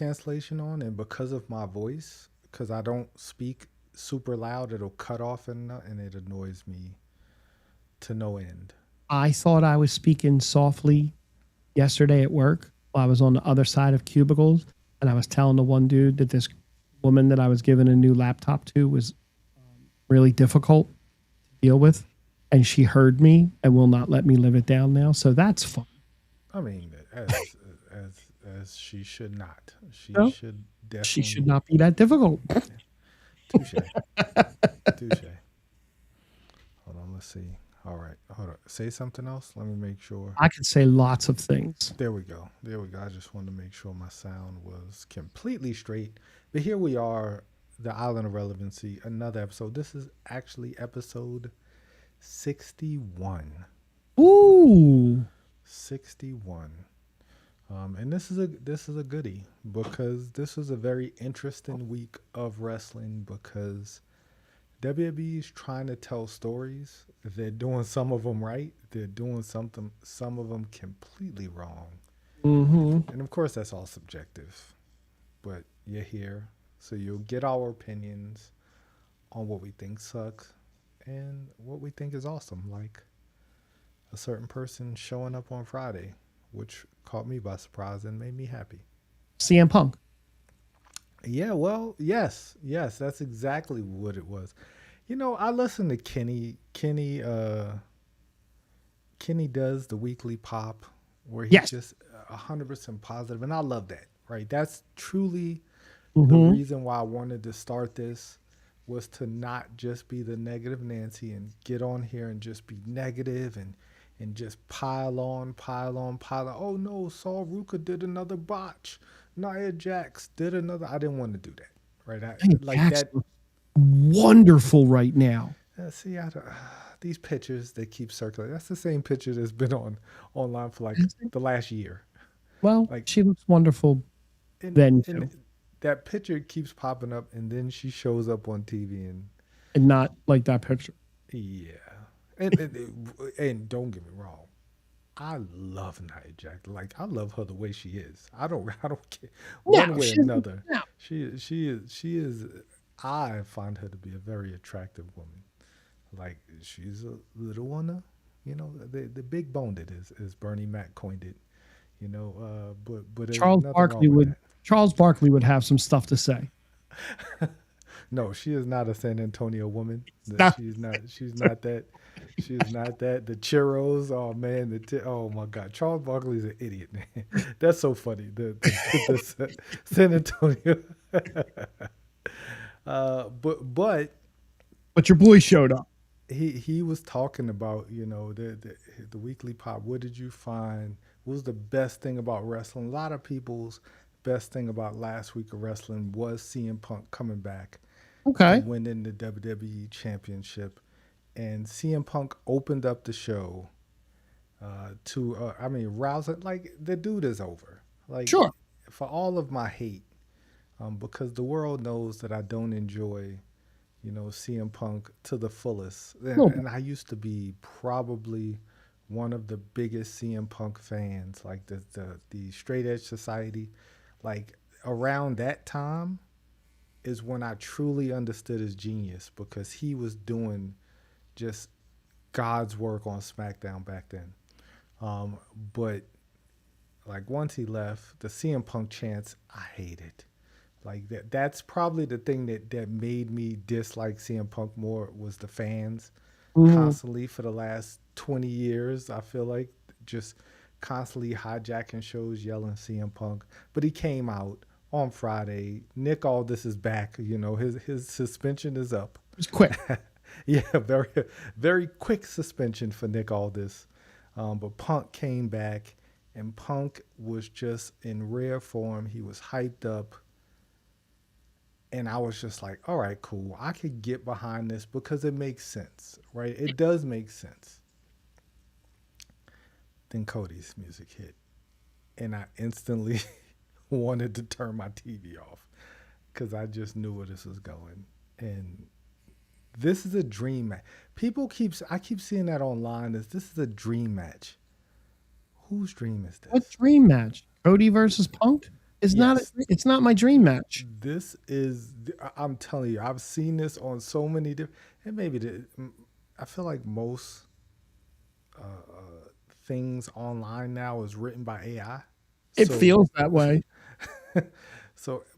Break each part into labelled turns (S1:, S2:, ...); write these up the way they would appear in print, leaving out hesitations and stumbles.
S1: cancellation on, and because of my voice, because I don't speak super loud, it'll cut off and it annoys me to no end.
S2: I thought I was speaking softly yesterday at work while I was on the other side of cubicles, and I was telling the one dude that this woman that I was giving a new laptop to was really difficult to deal with, and she heard me and will not let me live it down now. So that's fun.
S1: I mean, as she should not. She
S2: No,
S1: should
S2: she should
S1: definitely.
S2: not be that difficult.
S1: Touche. Touche. Hold on, let's see. All right, hold on. Say something else. Let me make sure.
S2: I could say lots of things.
S1: There we go. There we go. I just wanted to make sure my sound was completely straight. But here we are, the Island of Relevancy, another episode. This is actually episode 61.
S2: Ooh.
S1: 61. And this is a goodie because this was a very interesting week of wrestling because WWE is trying to tell stories. They're doing some of them right. They're doing some of them completely wrong.
S2: Mm-hmm.
S1: And of course, that's all subjective. But you're here, so you'll get our opinions on what we think sucks and what we think is awesome. Like a certain person showing up on Friday, which caught me by surprise and made me happy.
S2: CM Punk.
S1: Yeah, well, yes, that's exactly what it was. I listen to Kenny. Kenny does the weekly pop where he's
S2: Yes.
S1: just 100% positive, and I love that. Right, that's truly the
S2: Mm-hmm.
S1: reason why I wanted to start this was to not just be the negative Nancy and get on here and just be negative and just pile on, pile on, pile on. Oh no, Saul Ruka did another botch. Nia Jax did another. I didn't want to do that. Right,
S2: Hey,
S1: like
S2: Jax
S1: that.
S2: looks wonderful right now.
S1: See, these pictures that keep circulating. That's the same picture that's been online for like the last year.
S2: Well,
S1: Like
S2: she looks wonderful
S1: and
S2: then
S1: and
S2: too,
S1: that picture keeps popping up, and then she shows up on TV, and
S2: and not like that picture.
S1: yeah, and don't get me wrong, I love Nia Jax. Like I love her the way she is. I don't care one
S2: No,
S1: way or
S2: she's
S1: another.
S2: no.
S1: She is. I find her to be a very attractive woman. Like she's a little on the big boned it is as Bernie Mac coined it. But there's
S2: Charles
S1: nothing wrong
S2: Barkley
S1: with
S2: would
S1: that.
S2: Charles Barkley would have some stuff to say.
S1: No, she is not a San Antonio woman. That
S2: No,
S1: she's not. She's not that. She is not that. The churros. Oh man. Oh my God. Charles Barkley's an idiot, man. That's so funny. The San Antonio. But
S2: but your boy showed up.
S1: he was talking about the weekly pop. What did you find? What was the best thing about wrestling? A lot of people's best thing about last week of wrestling was CM Punk coming back
S2: Okay.
S1: and winning the WWE Championship. And CM Punk opened up the show I mean, rousing. Like the dude is over. Like
S2: Sure.
S1: for all of my hate, because the world knows that I don't enjoy CM Punk to the fullest. And,
S2: No,
S1: and I used to be probably one of the biggest CM Punk fans, like the Straight Edge Society. Like around that time is when I truly understood his genius because he was doing just God's work on SmackDown back then. But like once he left, the CM Punk chants, I hated. Like that's probably the thing that made me dislike CM Punk more was the fans
S2: mhm.
S1: constantly for the last 20 years. I feel like just constantly hijacking shows, yelling CM Punk. But he came out on Friday. Nick Aldis is back. His suspension is up.
S2: It was quick.
S1: Yeah, very very quick suspension for Nick Aldis. But Punk came back, and Punk was just in rare form. He was hyped up, and I was just like, all right, cool. I could get behind this because it makes sense, right? It does make sense. Then Cody's music hit, and I instantly wanted to turn my TV off because I just knew where this was going. And this is a dream match. I keep seeing that online. This is a dream match. Whose dream is
S2: What
S1: this?
S2: dream match? Cody versus Punk?
S1: Yes,
S2: it's not my dream match.
S1: this is. I'm telling you, I've seen this on so many different. And maybe I feel like most things online now is written by AI.
S2: It
S1: So
S2: feels that way.
S1: but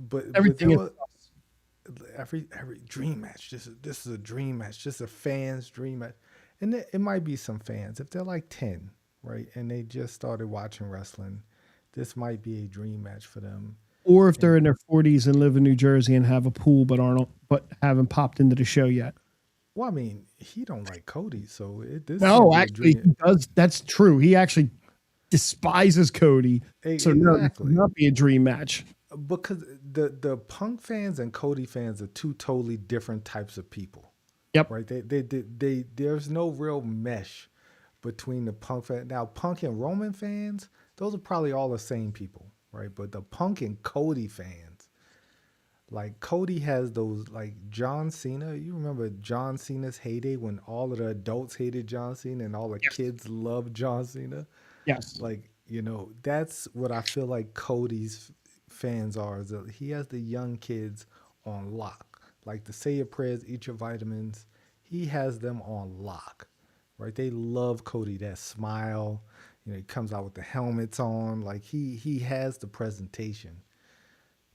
S1: there
S2: Everything is
S1: was every dream match. This is a dream match. This is a fan's dream match, and it might be some fans if they're like 10, right, and they just started watching wrestling. This might be a dream match for them.
S2: or if they're
S1: And
S2: in their 40s and live in New Jersey and have a pool but haven't popped into the show yet.
S1: well, I mean, he don't like Cody, so this can't
S2: No,
S1: be a
S2: actually,
S1: dream.
S2: he does. That's true. He actually despises Cody. So no, this would
S1: Exactly.
S2: not be a dream match.
S1: Because the Punk fans and Cody fans are two totally different types of people,
S2: Yep.
S1: right? They there's no real mesh between the Punk fan. Now, Punk and Roman fans, those are probably all the same people, right? But the Punk and Cody fans, like Cody has those like John Cena. You remember John Cena's heyday when all of the adults hated John Cena and all the
S2: Yes.
S1: kids loved John Cena?
S2: Yes.
S1: Like, that's what I feel like Cody's fans are. Is that he has the young kids on lock. Like the say your prayers, eat your vitamins. He has them on lock, right? They love Cody. That smile, he comes out with the helmets on. Like he has the presentation.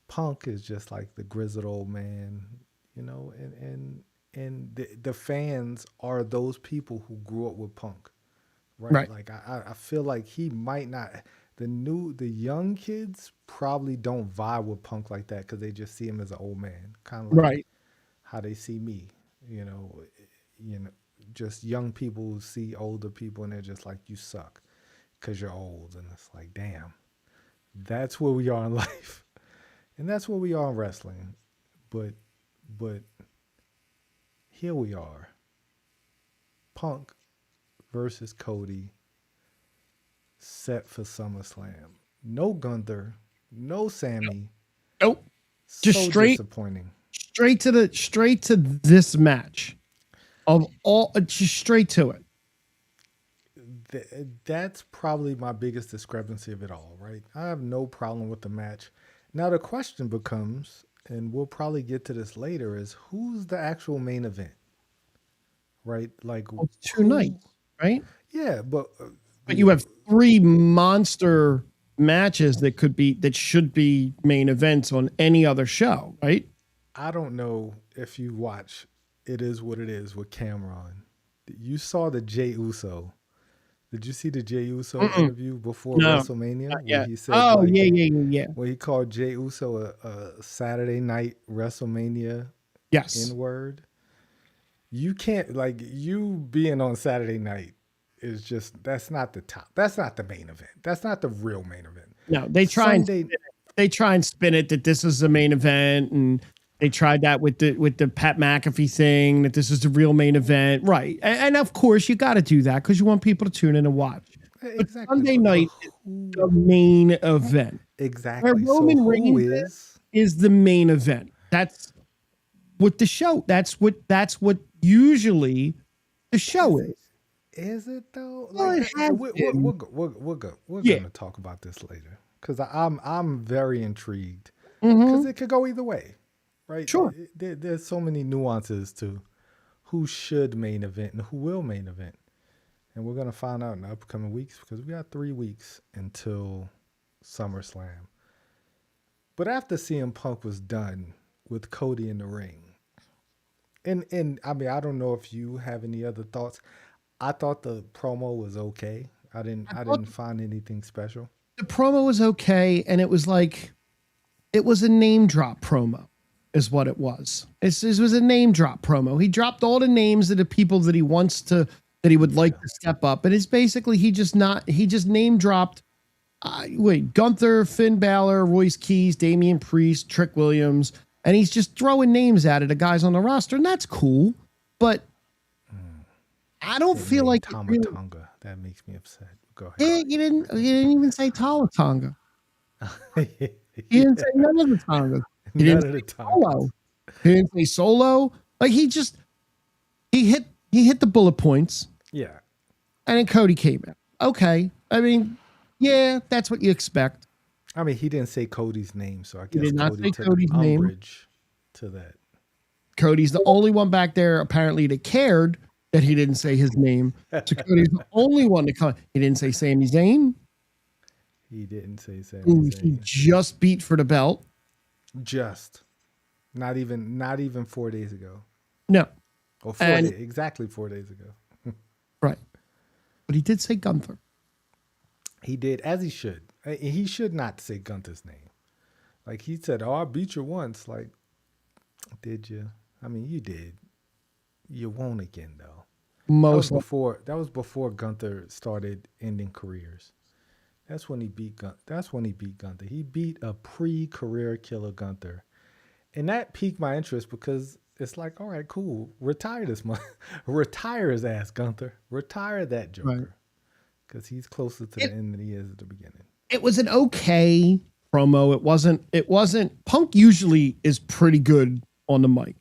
S1: Punk is just like the grizzled old man, and the fans are those people who grew up with Punk, right?
S2: Right.
S1: Like I feel like he might not. The young kids probably don't vibe with Punk like that because they just see him as an old man, kind of like
S2: Right.
S1: how they see me. You know, you know, just young people who see older people and they're just like, you suck because you're old, and it's like, damn, that's where we are in life, and that's where we are in wrestling. But but here we are, Punk versus Cody set for SummerSlam. No Gunther, no Sami.
S2: Nope. Just
S1: So
S2: straight
S1: disappointing.
S2: straight to this match. Of all just straight to it.
S1: That's probably my biggest discrepancy of it all, right? I have no problem with the match. Now the question becomes, and we'll probably get to this later, is who's the actual main event, right? Like
S2: Well, it's two
S1: who?
S2: nights, right?
S1: Yeah, but
S2: But you have three monster matches that should be main events on any other show, right?
S1: I don't know if you watch It Is What It Is with Cameron. You saw the Jey Uso. Did you see the Jey Uso interview before
S2: No,
S1: WrestleMania
S2: not
S1: where
S2: yet.
S1: he said
S2: Oh,
S1: like
S2: yeah.
S1: where he called Jey Uso a Saturday night WrestleMania
S2: Yes.
S1: N word? You can't like you being on Saturday night is just that's not the top. That's not the main event. That's not the real main event.
S2: No,
S1: Sunday.
S2: they try and spin it that this is the main event, and they tried that with the Pat McAfee thing that this is the real main event, right? And of course you got to do that because you want people to tune in and watch. But
S1: Exactly.
S2: Sunday
S1: But
S2: night is
S1: who
S2: the main event. Where
S1: exactly? So
S2: Roman
S1: who
S2: Reigns is the main event. That's what the show. That's what usually the show is.
S1: Is it though?
S2: Well,
S1: Like
S2: it has been.
S1: we're
S2: Yeah.
S1: gonna talk about this later because I'm very intrigued
S2: Mhm.
S1: because it could go either way, right?
S2: Sure.
S1: There's so many nuances to who should main event and who will main event, and we're gonna find out in the upcoming weeks because we got 3 weeks until SummerSlam. But after CM Punk was done with Cody in the ring, and I mean I don't know if you have any other thoughts. I thought the promo was okay. I
S2: thought
S1: didn't find anything special.
S2: the promo was okay, and it was a name drop promo, is what it was. It was a name drop promo. He dropped all the names of the people that he would like to step up, and it's basically he just name dropped. Gunther, Finn Balor, Royce Keys, Damian Priest, Trick Williams, and he's just throwing names at it of guys on the roster, and that's cool, but I don't feel like it
S1: Tama
S2: really-
S1: Tonga. That makes me upset. Go ahead.
S2: Yeah, you didn't even say Tonga. He didn't say none of the Tongas. He
S1: None
S2: didn't
S1: of the
S2: say
S1: time.
S2: Solo. He didn't say Solo. Like he hit the bullet points,
S1: Yeah.
S2: and then Cody came out. Okay, I mean, yeah, that's what you expect.
S1: I mean, he didn't say Cody's name, so I
S2: He
S1: guess
S2: did not
S1: Cody
S2: say
S1: took
S2: Cody's name.
S1: umbrage to that.
S2: Cody's the only one back there apparently that cared that he didn't say his name. So Cody's the only one to come. He didn't say Sami Zayn,
S1: He didn't say Sami
S2: who he
S1: Zayn.
S2: just beat for the belt.
S1: Just not even 4 days ago.
S2: No.
S1: Or
S2: And
S1: exactly 4 days ago.
S2: right. But he did say Gunther.
S1: He did, as he should. He should not say Gunther's name. Like he said, "Oh, I beat you once." Like, did you? I mean, you did. You won't again, though.
S2: Most
S1: That was before Gunther started ending careers. That's when he beat Gunther. He beat a pre-career killer Gunther, and that piqued my interest because it's like, all right, cool, retire this month, retire his ass, Gunther, retire that Joker, because he's closer to the end than he is at the beginning.
S2: It was an okay promo. It wasn't. Punk usually is pretty good on the mic.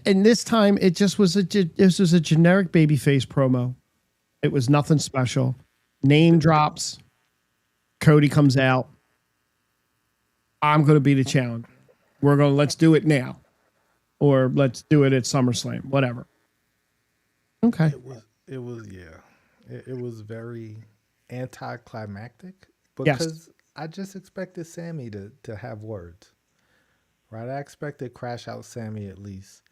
S2: And this time it just was this was a generic babyface promo. It was nothing special. Name drops. Cody comes out. I'm going to be the challenger. Let's do it now. Or let's do it at SummerSlam, whatever. Okay.
S1: It was very anticlimactic because I just expected Sami to have words. Right? I expected Crash Out Sami at least.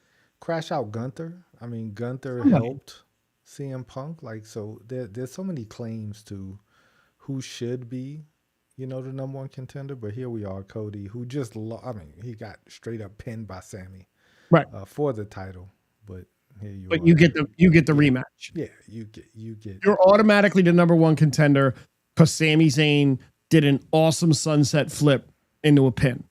S1: Crash Out Gunther. I mean, Gunther helped CM Punk. Like, so there's so many claims to who should be, the number one contender. But here we are, Cody, who just, he got straight up pinned by Sami,
S2: right,
S1: for the title. But here you are.
S2: But you get the rematch.
S1: Yeah, you get.
S2: You're automatically the number one contender because Sami Zayn did an awesome sunset flip into a pin.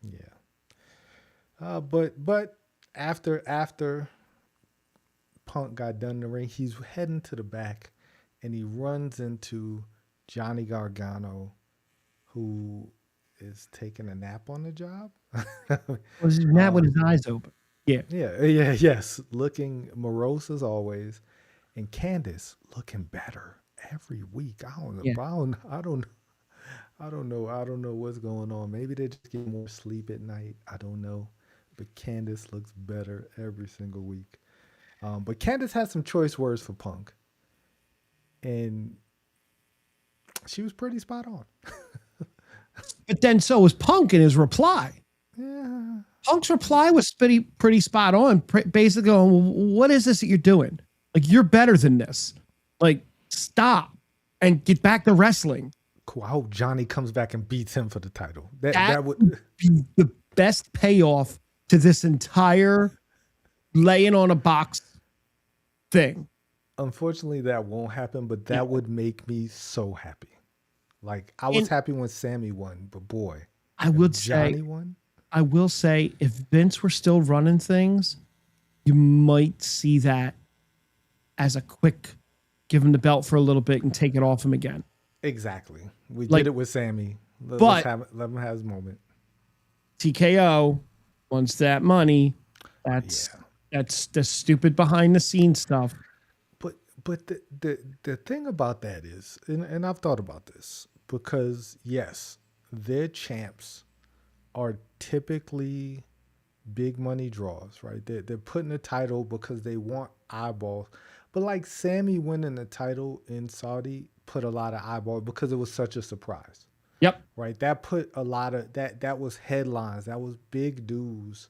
S1: Yeah. But after Punk got done in the ring, he's heading to the back, and he runs into Johnny Gargano, who is taking a nap on the job.
S2: Was he nap with his eyes open? Yeah.
S1: Yes. Looking morose as always, and Candice looking better every week. I don't know what's going on. Maybe they just get more sleep at night. I don't know. But Candice looks better every single week. But Candice had some choice words for Punk. And she was pretty spot on.
S2: But then so was Punk in his reply.
S1: Yeah.
S2: Punk's reply was pretty spot on. Basically going, what is this that you're doing? Like, you're better than this. Like, stop and get back to wrestling.
S1: Cool. I hope Johnny comes back and beats him for the title. That would
S2: be the best payoff to this entire laying on a box thing.
S1: Unfortunately, that won't happen, but that would make me so happy. Like, I was happy when Sami won, but boy, Johnny won.
S2: I will say, if Vince were still running things, you might see that as a quick give him the belt for a little bit and take it off him again.
S1: Exactly. We did it with Sami. Let him have his moment.
S2: TKO wants that money. That's the stupid behind the scenes stuff.
S1: But the thing about that is, and I've thought about this, because yes, their champs are typically big money draws, right? They're putting the title because they want eyeballs. But like Sami winning the title in Saudi put a lot of eyeballs because it was such a surprise.
S2: Yep.
S1: Right. That put a lot of that was headlines. That was big dues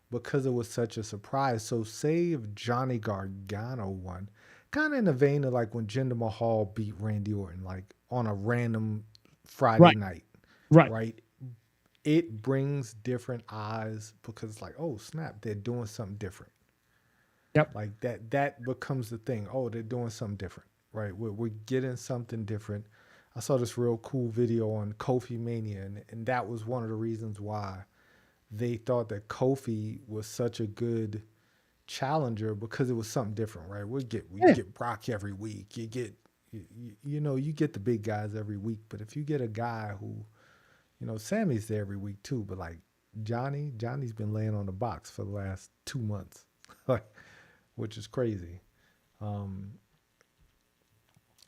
S1: because it was such a surprise. So say if Johnny Gargano won, kind of in the vein of like when Jinder Mahal beat Randy Orton, like on a random Friday night. Right. It brings different eyes because it's like, oh snap, they're doing something different.
S2: Yep.
S1: Like that becomes the thing. Oh, they're doing something different, right? We're getting something different. I saw this real cool video on Kofi Mania, and that was one of the reasons why they thought that Kofi was such a good challenger because it was something different, right? We get Brock every week. You get you get the big guys every week, but if you get a guy who, Sammy's there every week too, but like Johnny's been laying on the box for the last 2 months, like, which is crazy.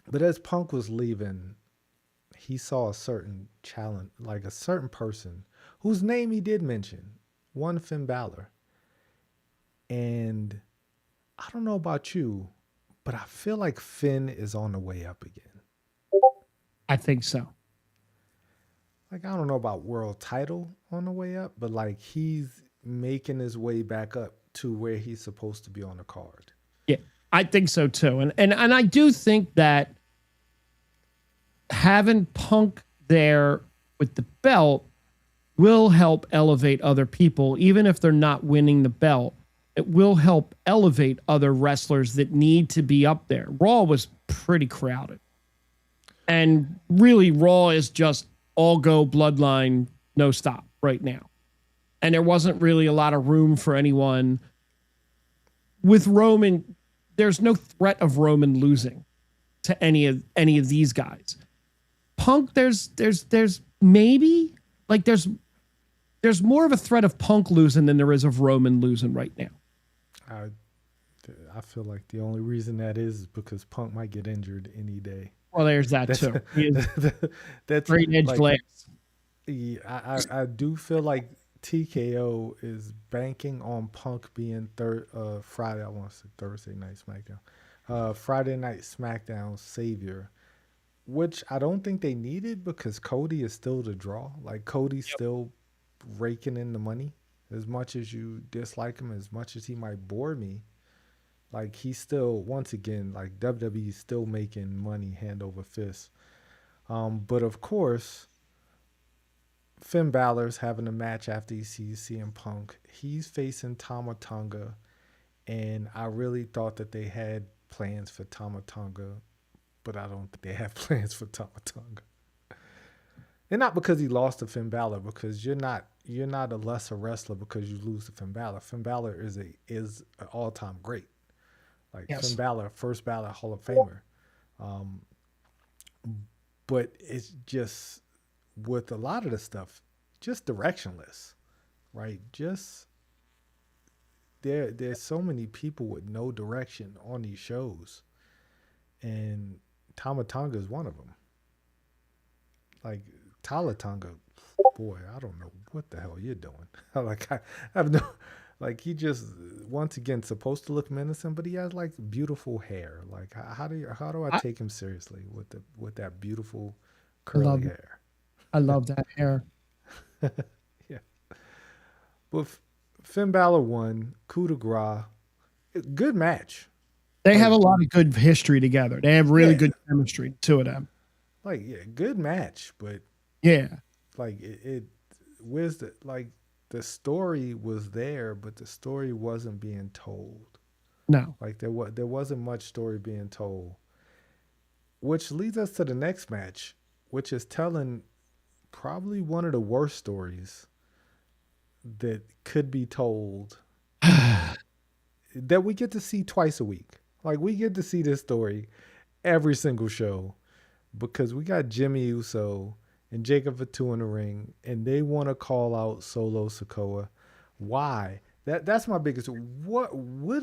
S1: But as Punk was leaving, he saw a certain challenge, like a certain person whose name he did mention, one Finn Balor. And I don't know about you, but I feel like Finn is on the way up again.
S2: I think so.
S1: Like, I don't know about world title on the way up, but like he's making his way back up to where he's supposed to be on the card.
S2: Yeah, I think so too. And I do think that having Punk there with the belt will help elevate other people, even if they're not winning the belt. It will help elevate other wrestlers that need to be up there. Raw was pretty crowded. And really, Raw is just all go bloodline, no stop right now. And there wasn't really a lot of room for anyone. With Roman, there's no threat of Roman losing to any of these guys. Punk, there's maybe like there's more of a threat of Punk losing than there is of Roman losing right now.
S1: I feel like the only reason that is because Punk might get injured any day.
S2: Well, there's that too.
S1: That's
S2: great edge
S1: like,
S2: legs.
S1: Yeah, I do feel like TKO is banking on Punk being Friday. I want to say Thursday night SmackDown. Friday night SmackDown savior, which I don't think they needed because Cody is still the draw. Like Cody's still raking in the money. As much as you dislike him, as much as he might bore me, like he's still, once again, like WWE is still making money hand over fist. But of course, Finn Balor's having a match after he sees CM Punk. He's facing Tama Tonga, and I really thought that they had plans for Tama Tonga, but I don't think they have plans for Tama Tonga. And not because he lost to Finn Balor, because you're not a lesser wrestler because you lose to Finn Balor. Finn Balor is an all-time great. Like yes. Finn Balor, first Balor Hall of Famer. But it's just, with a lot of the stuff, just directionless, right? Just there's so many people with no direction on these shows, and Tama Tonga is one of them. Like Tala Tonga, boy, I don't know what the hell you're doing. Like I have no, like he just once again supposed to look menacing, but he has like beautiful hair. Like how do I take him seriously with that beautiful curly hair?
S2: I love that hair.
S1: Yeah, but Finn Balor won. Coup de grace. Good match.
S2: They have a lot of good history together. They have really good chemistry, two of them.
S1: Like, yeah, good match, but
S2: yeah,
S1: like where's the story was there, but the story wasn't being told.
S2: No,
S1: like there wasn't much story being told, which leads us to the next match, which is telling probably one of the worst stories that could be told that we get to see twice a week. Like we get to see this story every single show because we got Jimmy Uso and Jacob Fatu in the ring, and they want to call out Solo Sikoa. Why? That's my biggest. What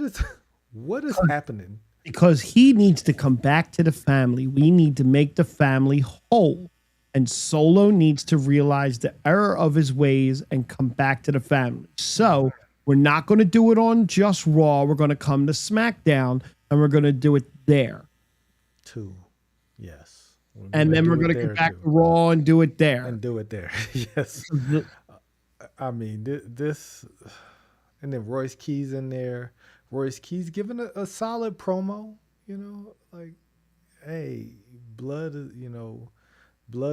S1: is happening?
S2: Because he needs to come back to the family. We need to make the family whole. And Solo needs to realize the error of his ways and come back to the family. So we're not going to do it on just Raw. We're going to come to SmackDown, and we're going to do it there.
S1: Too. Yes.
S2: And then we're going to come back to Raw and do it there.
S1: And do it there. Yes. I mean, this... And then Royce Keys in there. Royce Keys giving a solid promo, like, hey, blood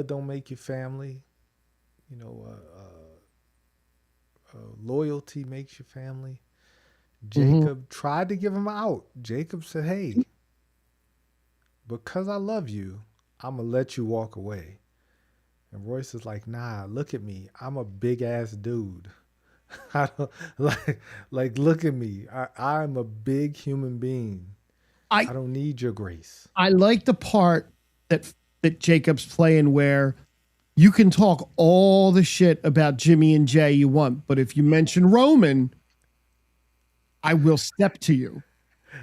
S1: don't make you family. Loyalty makes you family. Jacob tried to give him out. Jacob said, hey, because I love you, I'm going to let you walk away. And Royce is like, nah, look at me. I'm a big ass dude. I don't like look at me. I'm a big human being. I don't need your grace.
S2: I like the part that Jacob's playing where you can talk all the shit about Jimmy and Jay you want, but if you mention Roman, I will step to you.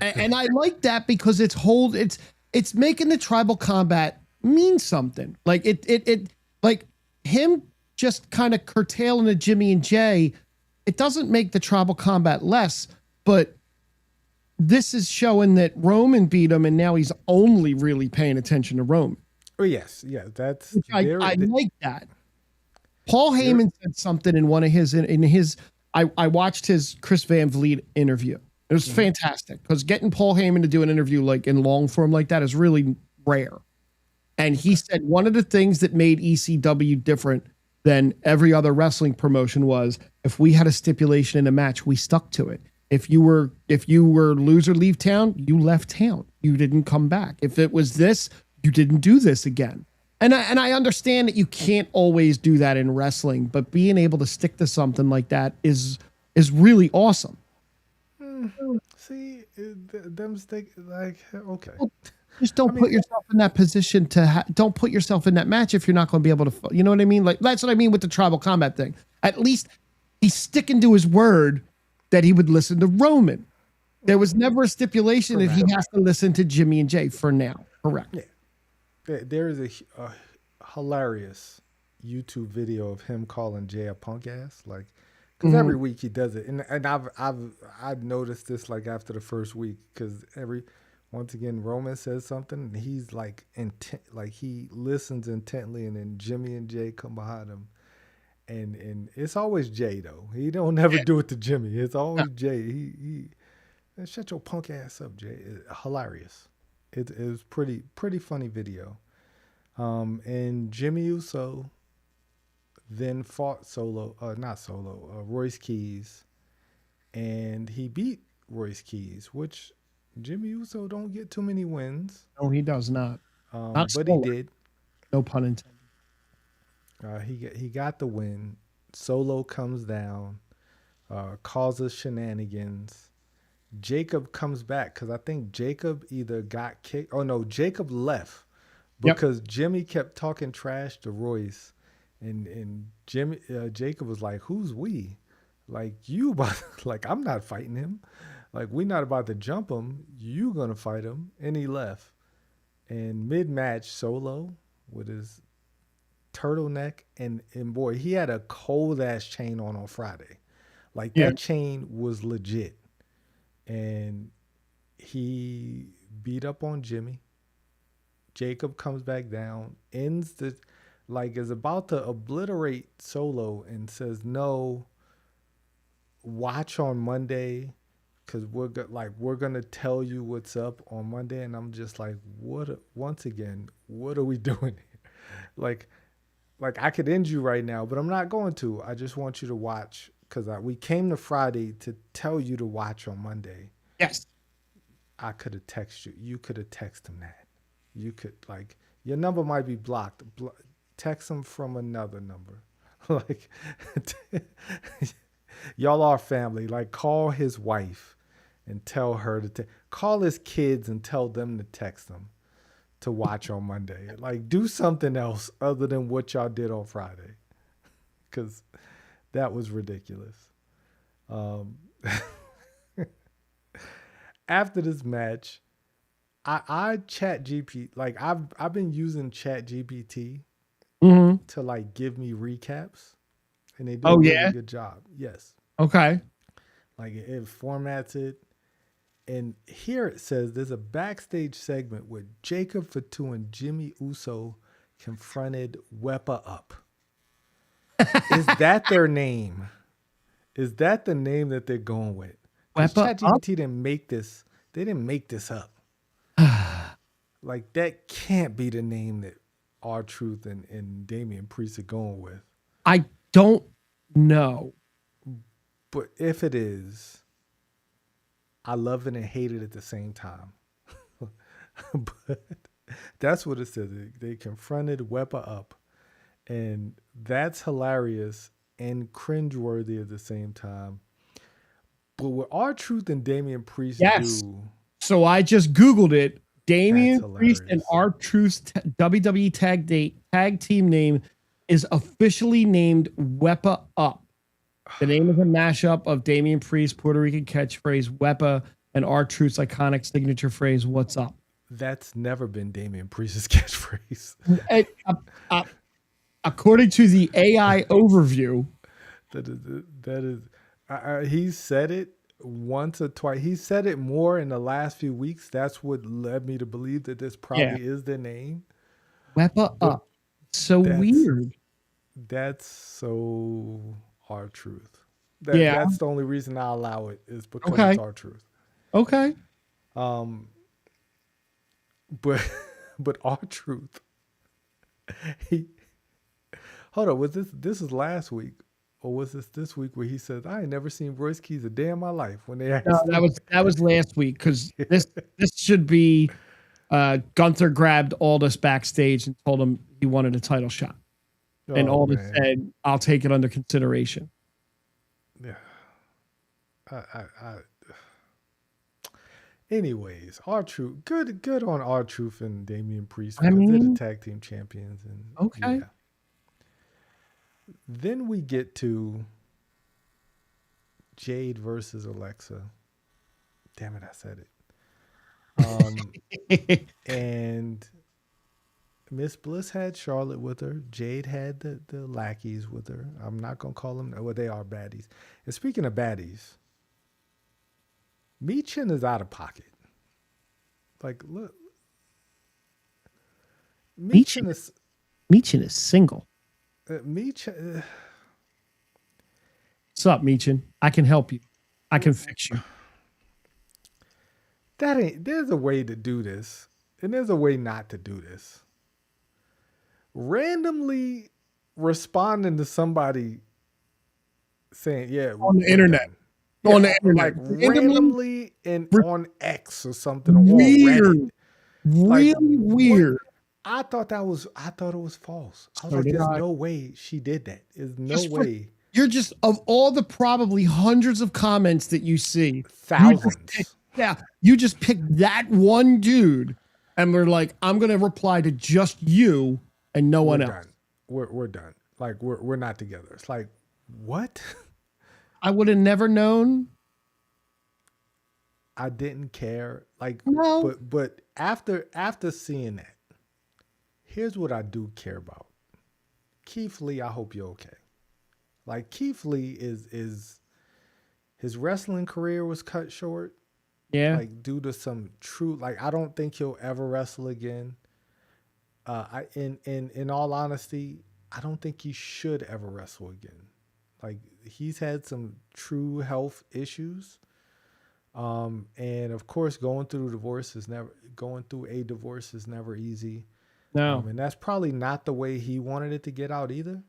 S2: And I like that because it's making the tribal combat means something. Like it like him just kind of curtailing the Jimmy and Jay. It doesn't make the tribal combat less, but this is showing that Roman beat him, and now he's only really paying attention to Roman.
S1: Oh yes, yeah, that's
S2: I like that. Paul Heyman said something in one of his in his. I watched his Chris Van Vliet interview. It was fantastic because getting Paul Heyman to do an interview like in long form like that is really rare. And he said one of the things that made ECW different than every other wrestling promotion was if we had a stipulation in a match, we stuck to it. If you were lose or leave town, you left town. You didn't come back. If it was this, you didn't do this again. And I understand that you can't always do that in wrestling, but being able to stick to something like that is really awesome.
S1: See, them stick like okay.
S2: Well, just don't put yourself in that position to don't put yourself in that match if you're not going to be able to. You know what I mean? Like that's what I mean with the tribal combat thing. At least he's sticking to his word that he would listen to Roman. There was never a stipulation that he has to listen to Jimmy and Jay for now. Correct.
S1: Yeah. There is a hilarious YouTube video of him calling Jay a punk ass, like, because every week he does it, and I've noticed this like after the first week, because once again Roman says something and he's like intent, like he listens intently, and then Jimmy and Jay come behind him, and it's always Jay though. He don't never do it to Jimmy. It's always Jay. He shut your punk ass up, Jay. Hilarious. It was pretty funny video. And Jimmy Uso then fought Royce Keys, and he beat Royce Keys, which Jimmy Uso don't get too many wins.
S2: No, he does not.
S1: But he did.
S2: No pun intended.
S1: He got the win. Solo comes down, causes shenanigans. Jacob comes back because I think Jacob either got kicked. Oh no, Jacob left because Jimmy kept talking trash to Royce, and Jacob was like, "Who's we? Like you about? Like I'm not fighting him. Like we not about to jump him. You gonna fight him?" And he left. And mid match, Solo with his turtleneck and boy, he had a cold ass chain on Friday. Like that chain was legit. And he beat up on Jimmy. Jacob comes back down, is about to obliterate Solo and says, "No, watch on Monday, because we're gonna tell you what's up on Monday." And I'm just like, what are we doing here? Like I could end you right now, but I'm not going to. I just want you to watch. Because we came to Friday to tell you to watch on Monday.
S2: Yes.
S1: I could have texted you. You could have texted him that. You could, your number might be blocked. Text him from another number. Y'all are family. Like, call his wife and tell her to call his kids and tell them to text him to watch on Monday. Like, do something else other than what y'all did on Friday. Because that was ridiculous. After this match, I chat GPT, like I've been using chat GPT to like give me recaps, and they do a really good job. Yes.
S2: Okay.
S1: Like it formats it. And here it says there's a backstage segment where Jacob Fatu and Jimmy Uso confronted Wepa Up. Is that their name? Is that the name that they're going with? ChatGPT didn't make this. They didn't make this up. Like that can't be the name that R-Truth and Damian Priest are going with.
S2: I don't know.
S1: But if it is, I love it and hate it at the same time. But that's what it says. They confronted Wepa Up. And that's hilarious and cringeworthy at the same time. But what R-Truth and Damian Priest do...
S2: So I just Googled it. Damian Priest and R-Truth's WWE tag team name is officially named Wepa Up. The name is a mashup of Damian Priest's Puerto Rican catchphrase, Wepa, and R-Truth's iconic signature phrase, "What's up?"
S1: That's never been Damian Priest's catchphrase.
S2: And, according to the AI overview,
S1: That is. He said it once or twice. He said it more in the last few weeks. That's what led me to believe that this
S2: yeah,
S1: probably is the name.
S2: Wepa
S1: But
S2: up. So
S1: that's
S2: weird.
S1: that's so our truth.
S2: Yeah.
S1: That's the only reason I allow it is because it's
S2: Okay.
S1: our truth.
S2: Okay.
S1: Um, but but our truth. He hold on. Was this is last week or was this week where he said I ain't never seen Royce Keys a day in my life when they
S2: No,
S1: asked him?
S2: that was last week because this should be Gunther grabbed Aldis backstage and told him he wanted a title shot. And
S1: Oh
S2: Aldis
S1: man,
S2: said, I'll take it under consideration.
S1: yeah. I anyways, our truth. Good on our truth and Damian Priest
S2: I
S1: because they're the
S2: mean,
S1: tag team champions and
S2: okay.
S1: yeah. Then we get to Jade versus Alexa. Damn it, I said it. And Miss Bliss had Charlotte with her. Jade had the lackeys with her. I'm not gonna call them. Well, they are baddies. And speaking of baddies, Michin is out of pocket. Like, look, Michin is
S2: Michin is single.
S1: Michin.
S2: What's up, Michin? I can help you. I can fix you.
S1: That ain't. There's a way to do this, and there's a way not to do this. Randomly responding to somebody saying, "Yeah,
S2: On the
S1: we're
S2: internet.
S1: done." Yeah,
S2: On the internet.
S1: like randomly and on X or something or
S2: Weird.
S1: Reddit. Like
S2: Really
S1: what?
S2: weird.
S1: I thought it was false. I was
S2: So
S1: like,
S2: did
S1: there's
S2: I.
S1: no way she did that. There's no
S2: Just for,
S1: way.
S2: you're just, of all the probably hundreds of comments that you see,
S1: Thousands.
S2: you just pick that one dude and we're like, I'm going to reply to just you and no one else.
S1: Done. We're done. Like we're not together. It's like, what?
S2: I would have never known.
S1: I didn't care. Like
S2: No.
S1: but after seeing that, here's what I do care about. Keith Lee, I hope you're okay. Like Keith Lee is his wrestling career was cut short.
S2: Yeah.
S1: Like due to some true, like I don't think he'll ever wrestle again. In all honesty, I don't think he should ever wrestle again. Like he's had some true health issues. And of course going through a divorce is never easy.
S2: No.
S1: And that's probably not the way he wanted it to get out either.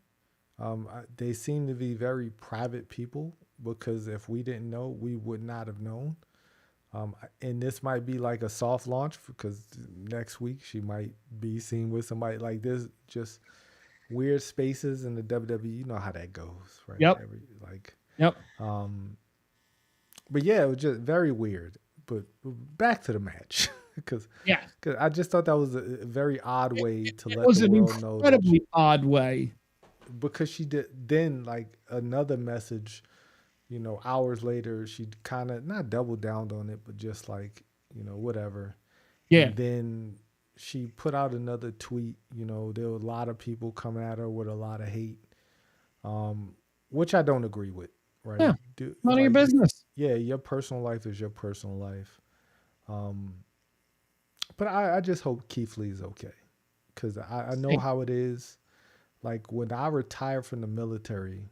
S1: They seem to be very private people because if we didn't know, we would not have known. And this might be like a soft launch because next week she might be seen with somebody. Like there's just weird spaces in the WWE. You know how that goes, right?
S2: Yep. Yep.
S1: But yeah, it was just very weird. But back to the match because I just thought that was a very odd way to let the world know.
S2: Incredibly odd way.
S1: Because she did then like another message, hours later, she kind of not doubled down on it, but just like, whatever.
S2: Yeah.
S1: And then she put out another tweet, there were a lot of people coming at her with a lot of hate, which I don't agree with, right?
S2: Yeah. None of your business.
S1: Yeah, your personal life is your personal life. But I just hope Keith Lee's okay. Because I know how it is. Like when I retired from the military,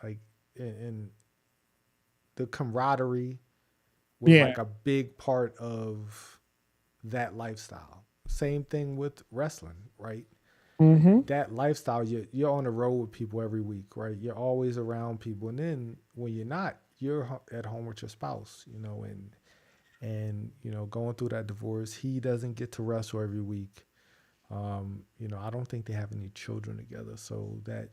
S1: like and the camaraderie was like a big part of that lifestyle. Same thing with wrestling, right?
S2: Mm-hmm.
S1: That lifestyle, you're on the road with people every week, right? You're always around people, and then when you're not, you're at home with your spouse, and going through that divorce, he doesn't get to wrestle every week. I don't think they have any children together, so that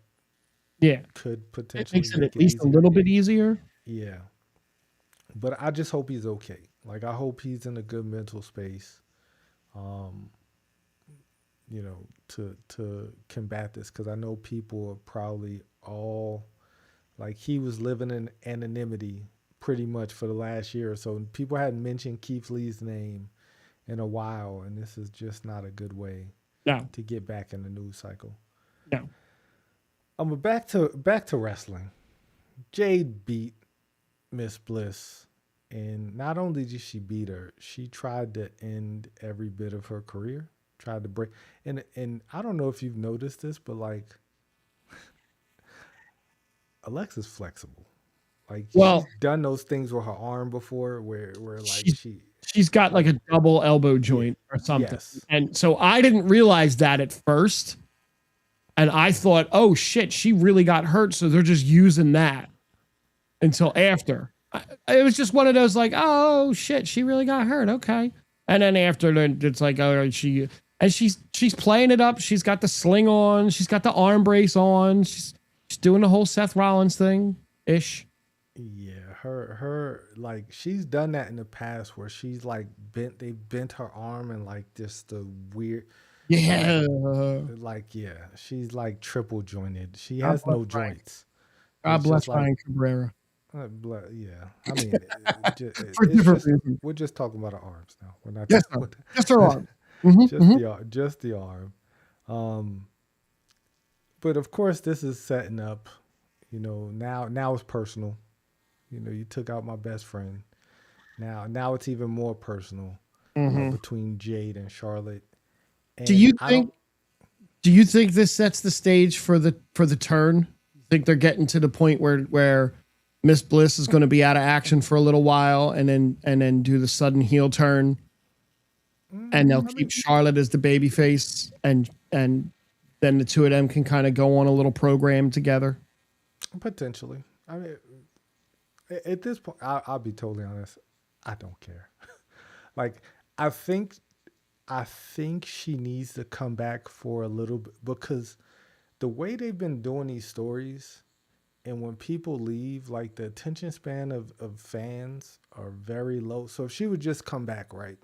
S1: could potentially
S2: make it at least a little bit easier.
S1: Yeah, but I just hope he's okay. Like I hope he's in a good mental space, to combat this because I know people are probably all like he was living in anonymity pretty much for the last year or so. And people hadn't mentioned Keith Lee's name in a while, and this is just not a good way
S2: No,
S1: to get back in the news cycle.
S2: no.
S1: Back to wrestling. Jade beat Miss Bliss, and not only did she beat her, she tried to end every bit of her career. Tried to break, and I don't know if you've noticed this, but like Alexa's flexible. Like she's
S2: Well,
S1: done those things with her arm before, where like
S2: she's she's got like
S1: like
S2: a double elbow
S1: yeah,
S2: joint or something,
S1: yes,
S2: and so I didn't realize that at first, and I thought, oh shit, she really got hurt, so they're just using that until after. It was just one of those like, oh shit, she really got hurt. Okay, and then after, then it's like, all right, she's playing it up. She's got the sling on. She's got the arm brace on. She's doing the whole Seth Rollins thing ish.
S1: yeah. Her like she's done that in the past where she's like they bent her arm and like just the weird like
S2: Yeah.
S1: yeah, she's like triple jointed. She
S2: God
S1: has
S2: bless
S1: no
S2: Ryan.
S1: joints.
S2: God
S1: It's just
S2: bless
S1: like
S2: Ryan Cabrera
S1: yeah. I mean,
S2: for
S1: it's
S2: different
S1: just
S2: reasons.
S1: we're just talking about her arms now. We're not
S2: Yes,
S1: talking
S2: sir.
S1: about
S2: Just her arm. Mm-hmm, mm-hmm.
S1: just the arm. Um, but of course, this is setting up. Now it's personal. You took out my best friend. Now it's even more personal
S2: Mm-hmm.
S1: between Jade and Charlotte.
S2: Do
S1: And
S2: you
S1: I don't.
S2: think? Do you think this sets the stage for the turn? Think they're getting to the point where Miss Bliss is going to be out of action for a little while, and then do the sudden heel turn, and they'll
S1: I
S2: keep
S1: mean,
S2: Charlotte as the baby face, and then the two of them can kind of go on a little program together.
S1: potentially. I mean, at this point, I'll be totally honest. I don't care. Like, I think I think she needs to come back for a little bit because the way they've been doing these stories and when people leave, like the attention span of fans are very low. So if she would just come back, right?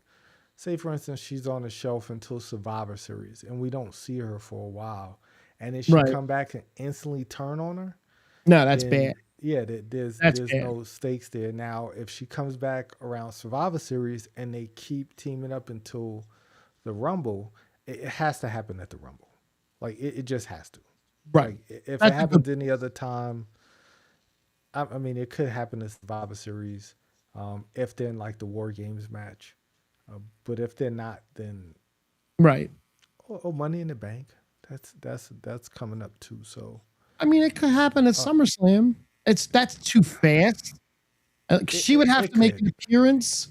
S1: Say for instance, she's on the shelf until Survivor Series and we don't see her for a while. And then she
S2: Right.
S1: come back and instantly turn on her,
S2: No, that's bad.
S1: then yeah,
S2: That's
S1: there's
S2: bad.
S1: no stakes there. Now, if she comes back around Survivor Series and they keep teaming up until the Rumble, it has to happen at the Rumble. Like it just has to.
S2: Right.
S1: Like if it
S2: That's a good.
S1: happens any other time, I mean, it could happen in Survivor Series, if they're in like the War Games match. But if they're not, then
S2: Right.
S1: Money in the Bank. That's coming up too. So
S2: I mean, it could happen at
S1: uh,
S2: SummerSlam. That's too fast. She would have
S1: it
S2: to make
S1: could.
S2: an appearance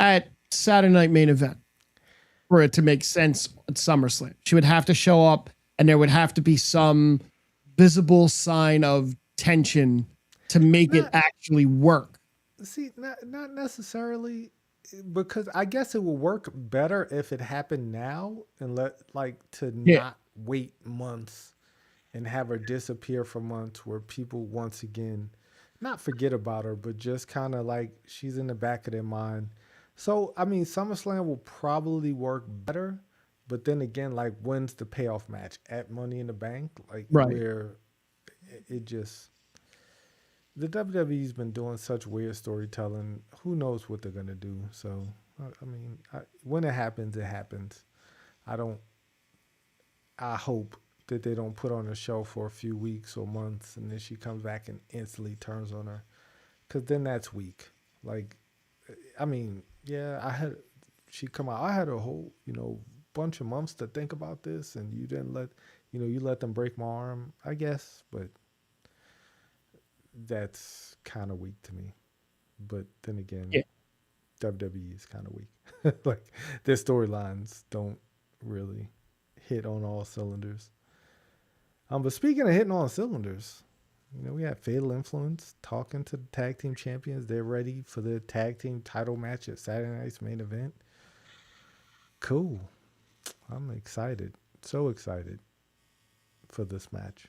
S2: at Saturday Night Main Event for it to make sense at SummerSlam. She would have to show up, and there would have to be some visible sign of tension to make it
S1: Not
S2: actually work.
S1: See, not necessarily, because I guess it will work better if it happened now and let like to
S2: Yeah.
S1: not wait months and have her disappear for months where people once again not forget about her, but just kind of like she's in the back of their mind. So I mean, SummerSlam will probably work better, but then again, like when's the payoff match at Money in the Bank? Like
S2: Right.
S1: where it just the WWE's been doing such weird storytelling. Who knows what they're gonna do? So I mean, when it happens, it happens. I don't. I hope that they don't put on a show for a few weeks or months, and then she comes back and instantly turns on her, because then that's weak. Like, I mean, yeah, I had she come out. I had a whole bunch of months to think about this, and you didn't let you let them break my arm, I guess, but that's kind of weak to me. But then again,
S2: Yeah.
S1: WWE is kind of weak. Like their storylines don't really hit on all cylinders. But speaking of hitting on cylinders, we had Fatal Influence talking to the tag team champions. They're ready for the tag team title match at Saturday night's main event. Cool. I'm excited. So excited for this match.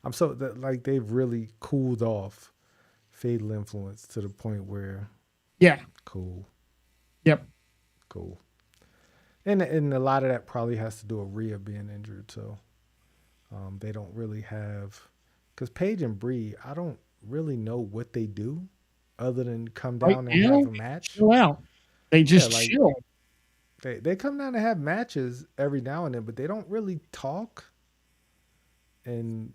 S1: I'm so that like they've really cooled off Fatal Influence to the point where
S2: Yeah.
S1: cool,
S2: Yep.
S1: cool. And a lot of that probably has to do with Rhea being injured. So they don't really have, because Paige and Bree, I don't really know what they do other than come
S2: Right
S1: down and have
S2: now,
S1: a match.
S2: chill out. They
S1: Yeah,
S2: just
S1: like
S2: chill.
S1: they come down to have matches every now and then, but they don't really talk, and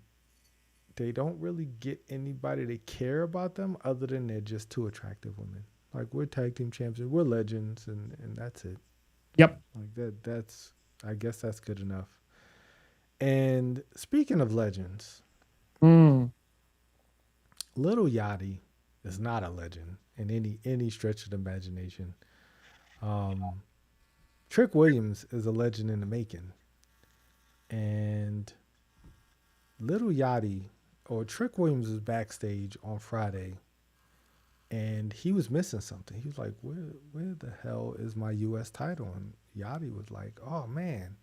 S1: they don't really get anybody to care about them other than they're just two attractive women. Like we're tag team champions, we're legends, and that's it.
S2: Yep.
S1: Like that's I guess that's good enough. And speaking of legends,
S2: Mm.
S1: Little Yachty is not a legend in any stretch of the imagination. Um, Trick Williams is a legend in the making, and Little Yachty or Trick Williams was backstage on Friday, and he was missing something. He was like, "Where the hell is my U.S. title?" And Yachty was like, "Oh man,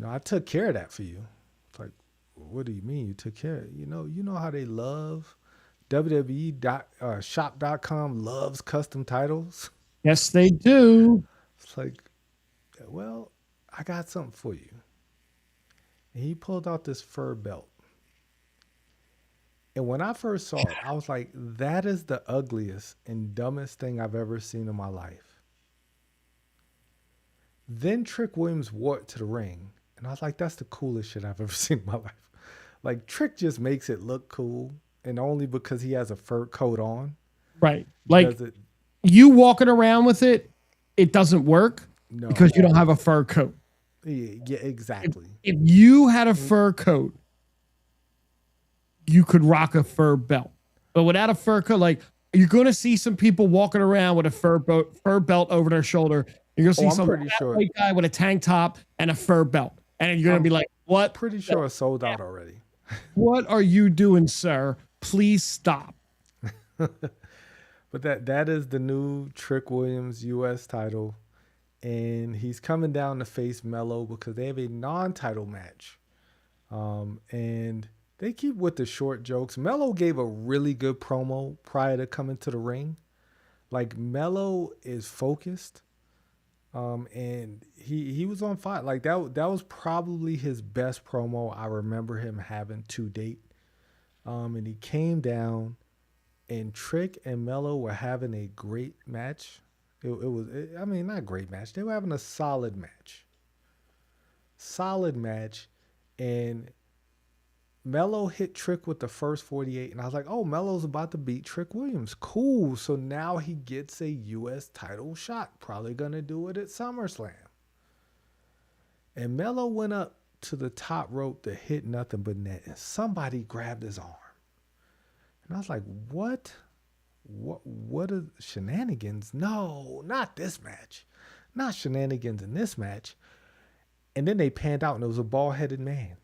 S1: I took care of that for you." It's like, what do you mean you took care of it? You know how they love WWE loves custom titles.
S2: Yes, they do.
S1: It's like, well, I got something for you. And he pulled out this fur belt. And when I first saw it, I was like, that is the ugliest and dumbest thing I've ever seen in my life. Then Trick Williams wore it to the ring. And I was like, that's the coolest shit I've ever seen in my life. Like, Trick just makes it look cool. And only because he has a fur coat on.
S2: Right. Like,
S1: Does it?
S2: you walking around with it, it doesn't work
S1: No.
S2: because you don't have a fur coat.
S1: Yeah, exactly.
S2: If you had a fur coat, you could rock a fur belt. But without a fur coat, like, you're going to see some people walking around with a fur belt over their shoulder. You're going to see some white guy with a tank top and a fur belt. And you're going to be like, what?
S1: Pretty sure it's sold out already.
S2: What are you doing, sir? Please stop.
S1: But that is the new Trick Williams U.S. title. And he's coming down to face Mello because they have a non-title match. And they keep with the short jokes. Mello gave a really good promo prior to coming to the ring. Like, Mello is focused. And he was on fire. Like, that was probably his best promo I remember him having to date. And he came down, and Trick and Mello were having a great match. It was not a great match. They were having a solid match. And Mello hit Trick with the first 48, and I was like, oh, Mello's about to beat Trick Williams. Cool. So now he gets a U.S. title shot. Probably going to do it at SummerSlam. And Mello went up to the top rope to hit nothing but net, and somebody grabbed his arm. And I was like, what? What are shenanigans? No, not this match. Not shenanigans in this match. And then they panned out, and it was a bald-headed man.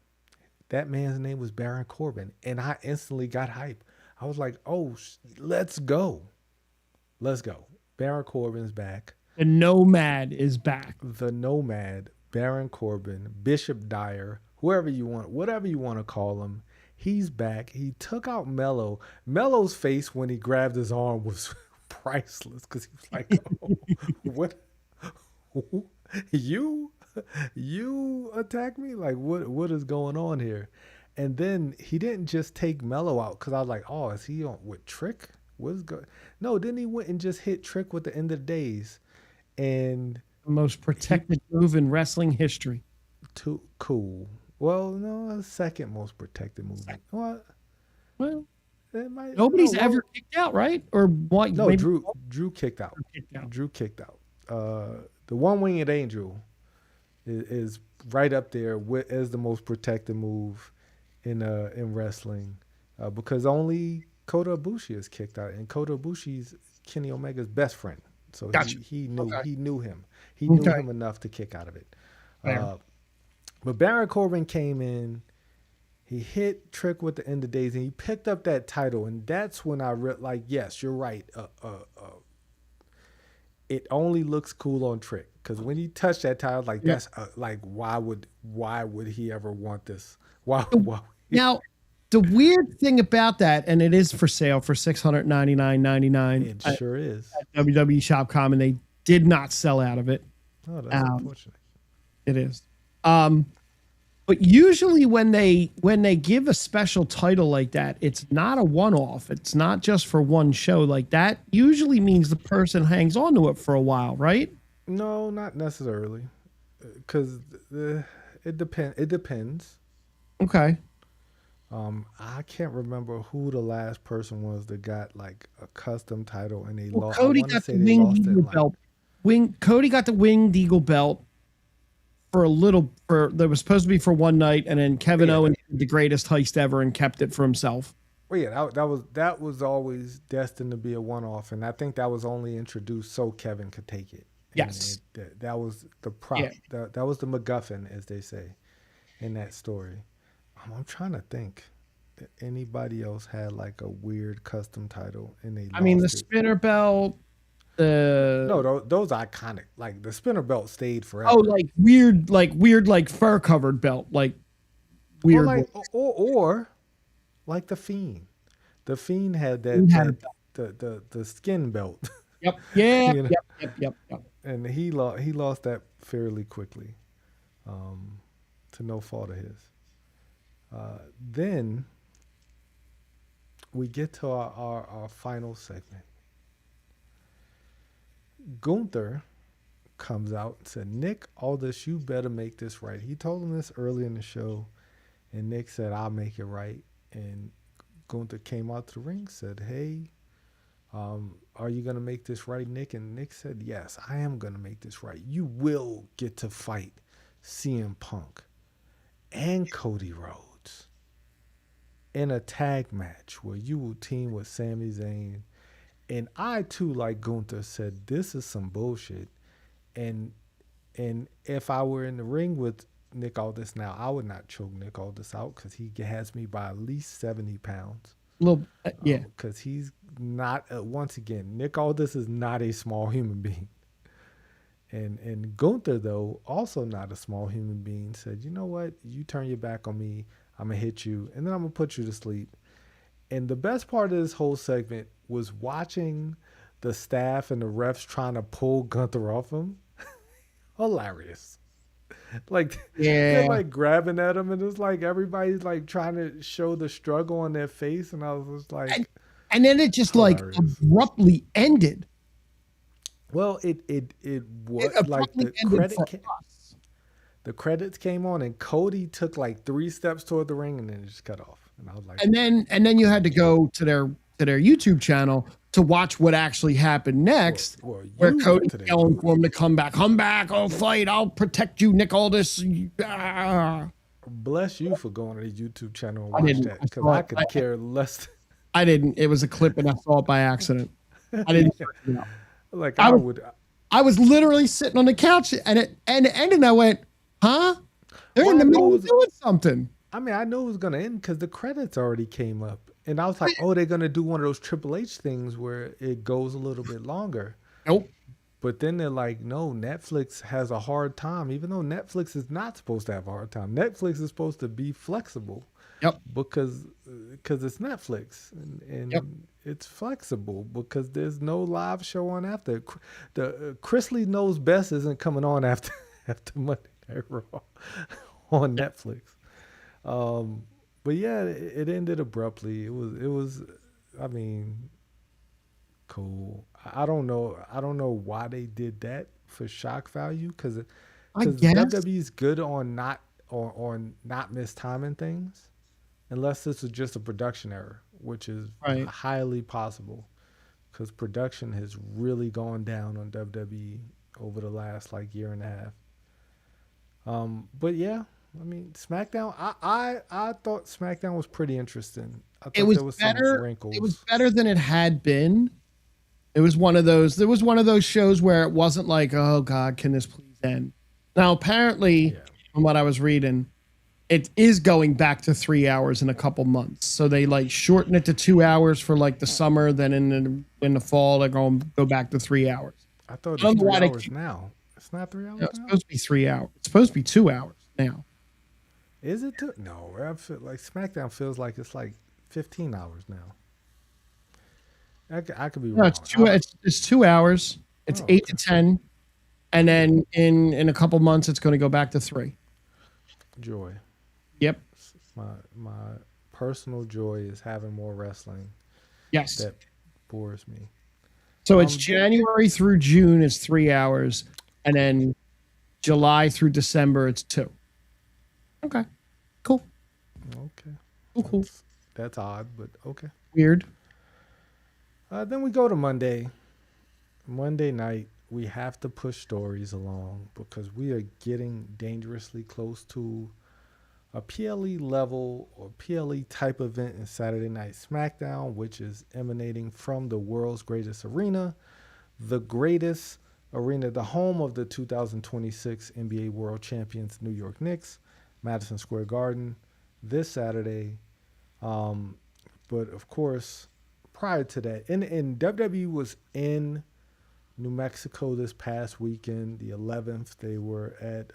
S1: That man's name was Baron Corbin, and I instantly got hype. I was like, oh, let's go. Let's go. Baron Corbin's back.
S2: The Nomad is back.
S1: The Nomad, Baron Corbin, Bishop Dyer, whatever you want to call him. He's back. He took out Mello. Mello's face when he grabbed his arm was priceless because he was like, oh, what? You attack me? Like, what is going on here? And then he didn't just take Mello out because I was like, oh, is he on with Trick? What's good? No, then he went and just hit Trick with the End of Days. And
S2: the most protected move in wrestling history.
S1: Too cool. Well, no, the second most protected move. What?
S2: Well, nobody's ever kicked out, right? Or what?
S1: No, Drew kicked out. Drew kicked out. The One-Winged Angel is right up there as the most protected move in wrestling, because only Kota Ibushi is kicked out, and Kota Ibushi's Kenny Omega's best friend, so gotcha. he knew him. He knew him enough to kick out of it. But Baron Corbin came in, he hit Trick with the End of Days, and he picked up that title, and that's when I yes, you're right. It only looks cool on Trick, because when he touched that title, that's why would he ever want this? Why?
S2: Now, the weird thing about that, and it is for sale for $699.99.
S1: It sure is.
S2: At WWE Shopcom, and they did not sell out of it.
S1: Oh, that's unfortunate.
S2: It is. But usually when they give a special title like that, it's not a one-off. It's not just for one show. Like that usually means the person hangs on to it for a while, right?
S1: No, not necessarily, because it depends. It depends.
S2: Okay.
S1: I can't remember who the last person was that got like a custom title and they
S2: Well,
S1: lost. I
S2: Cody
S1: want to
S2: got the
S1: say they
S2: Winged
S1: lost it
S2: Eagle
S1: in like
S2: belt. Cody got the Winged Eagle belt for a little for that was supposed to be for one night, and then Kevin
S1: yeah,
S2: Owens did the greatest heist ever and kept it for himself.
S1: well, yeah, that was always destined to be a one-off, and I think that was only introduced so Kevin could take it. And
S2: Yes.
S1: that was the prop.
S2: Yeah.
S1: That was the MacGuffin, as they say, in that story. I'm trying to think that anybody else had like a weird custom title and they
S2: I mean, the
S1: lost it.
S2: spinner belt, the
S1: No, those iconic. Like the spinner belt stayed
S2: oh,
S1: forever.
S2: like fur covered belt, like
S1: Or
S2: weird.
S1: like or like the Fiend. The Fiend had
S2: He had a
S1: that
S2: belt.
S1: the skin belt,
S2: Yep. Yeah.
S1: you know,
S2: Yep.
S1: and he lost that fairly quickly, um, to no fault of his. Then we get to our final segment. Gunther comes out and said, Nick Aldis, you better make this right. He told him this early in the show, and Nick said, I'll make it right. And Gunther came out to the ring, said, hey, are you going to make this right, Nick? And Nick said, yes, I am going to make this right. You will get to fight CM Punk and Cody Rhodes in a tag match where you will team with Sami Zayn. And I too, like Gunther, said this is some bullshit. And if I were in the ring with Nick Aldis now, I would not choke Nick Aldis out because he has me by at least 70 pounds.
S2: Little, yeah.
S1: Because he's not. Once again, Nick Aldis is not a small human being. And Gunther, though, also not a small human being, said, you know what? You turn your back on me, I'm going to hit you, and then I'm going to put you to sleep. And the best part of this whole segment was watching the staff and the refs trying to pull Gunther off him. Hilarious. Like, they're
S2: Yeah.
S1: like grabbing at him, and it's like everybody's like trying to show the struggle on their face. And I was just like,
S2: And then it just like
S1: hilarious.
S2: abruptly ended.
S1: Well, it
S2: It
S1: was like
S2: abruptly ended for us.
S1: the credits came on, and Cody took like 3 steps toward the ring, and then it just cut off. And I was like,
S2: And then you had to go to their YouTube channel to watch what actually happened next,
S1: well,
S2: where
S1: you
S2: Cody's
S1: today.
S2: yelling for him to come back, I'll fight, I'll protect you, Nick Aldis. Ah.
S1: Bless you for going to the YouTube channel and
S2: I
S1: watch
S2: didn't.
S1: that,
S2: I
S1: because
S2: saw
S1: I
S2: it.
S1: could care less.
S2: I didn't. It was a clip and I saw it by accident. I didn't. You know.
S1: Like
S2: I
S1: I
S2: was-
S1: would.
S2: I was literally sitting on the couch and it ended and I went, huh? They're in
S1: Well,
S2: the
S1: I
S2: middle
S1: know
S2: of doing something.
S1: I mean, I knew it was gonna end because the credits already came up, and I was like, "Oh, they're gonna do one of those Triple H things where it goes a little bit longer."
S2: Nope.
S1: But then they're like, "No, Netflix has a hard time, even though Netflix is not supposed to have a hard time. Netflix is supposed to be flexible
S2: Yep.
S1: because it's Netflix and
S2: Yep.
S1: it's flexible because there's no live show on after. The Chris Lee Knows Best isn't coming on after Monday Night Raw on Netflix. But yeah, it ended abruptly. It was. I mean, cool. I don't know why they did that for shock value because
S2: I guess.
S1: WWE's good on not mistiming things, unless this is just a production error, which is
S2: Right.
S1: highly possible because production has really gone down on WWE over the last like year and a half. But yeah, I mean, SmackDown. I thought SmackDown was pretty interesting. I thought
S2: It was
S1: there was some
S2: better.
S1: wrinkles.
S2: It was better than it had been. It was one of those. There was one of those shows where it wasn't like, oh God, can this please end? Now, apparently,
S1: Yeah.
S2: from what I was reading, it is going back to 3 hours in a couple months. So they like shorten it to 2 hours for like the summer. Then in the fall, they're going to go back to 3 hours.
S1: I thought
S2: I don't
S1: it's
S2: know
S1: 3
S2: why they
S1: hours
S2: keep-
S1: now. It's not 3 hours
S2: No, it's
S1: now.
S2: supposed to be 3 hours. It's supposed to be 2 hours now.
S1: Is it? No, I feel like SmackDown feels like it's like 15 hours now. I could be
S2: No,
S1: wrong.
S2: it's 2 hours. It's
S1: Oh,
S2: 8 to 10, and then in a couple months, it's going to go back to 3.
S1: Joy.
S2: Yep.
S1: My personal joy is having more wrestling
S2: Yes.
S1: that bores me.
S2: So it's
S1: Then
S2: January through June is 3 hours, and then July through December it's 2. Okay. Cool.
S1: okay,
S2: Cool.
S1: that's odd, but okay.
S2: Weird.
S1: Then we go to Monday. Monday night, we have to push stories along because we are getting dangerously close to a PLE level or PLE type event in Saturday Night SmackDown, which is emanating from the world's greatest arena, the greatest arena, the home of the 2026 NBA World Champions New York Knicks, Madison Square Garden, this Saturday. Um, but of course, prior to that, and WWE was in New Mexico this past weekend, the 11th. They were at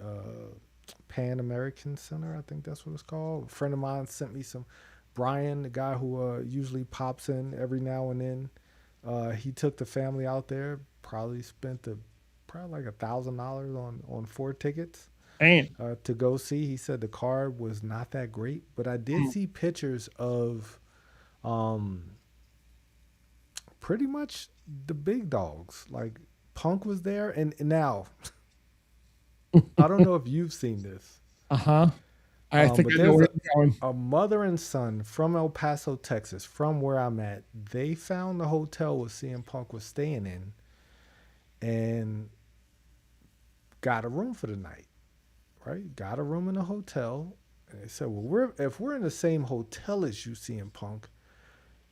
S1: Pan American Center, I think that's what it's called. A friend of mine sent me some. Brian, the guy who usually pops in every now and then, he took the family out there. Probably spent probably like $1,000 on 4 tickets
S2: Man.
S1: to go see. He said the card was not that great, but I did see pictures of um, pretty much the big dogs. Like Punk was there, and now I don't know if you've seen this.
S2: Uh-huh. I think
S1: But
S2: I know
S1: there's
S2: where you're going.
S1: a mother and son from El Paso, Texas, from where I'm at. They found the hotel where CM Punk was staying in and got a room for the night, right? Got a room in a hotel. And they said, well, if we're in the same hotel as you, CM Punk,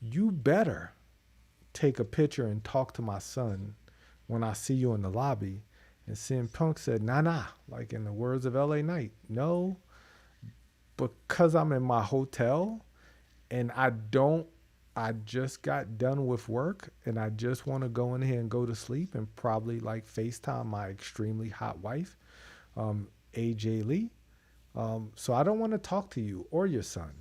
S1: you better take a picture and talk to my son when I see you in the lobby. And CM Punk said, nah, like in the words of LA Knight, no, because I'm in my hotel and I just got done with work and I just want to go in here and go to sleep and probably like FaceTime my extremely hot wife, AJ Lee. So I don't want to talk to you or your son.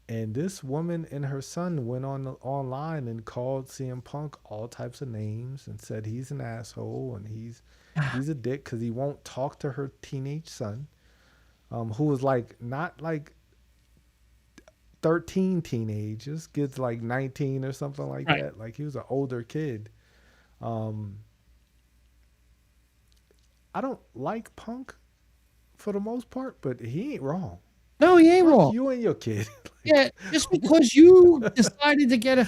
S1: And this woman and her son went online and called CM Punk all types of names and said he's an asshole and he's a dick because he won't talk to her teenage son, who was like not like 13 teenagers, kids like 19 or something like
S2: Right.
S1: that. Like he was an older kid. I don't like Punk for the most part, but he ain't wrong.
S2: No, he ain't
S1: Fuck
S2: wrong.
S1: you and your kid.
S2: Yeah, just because you decided to get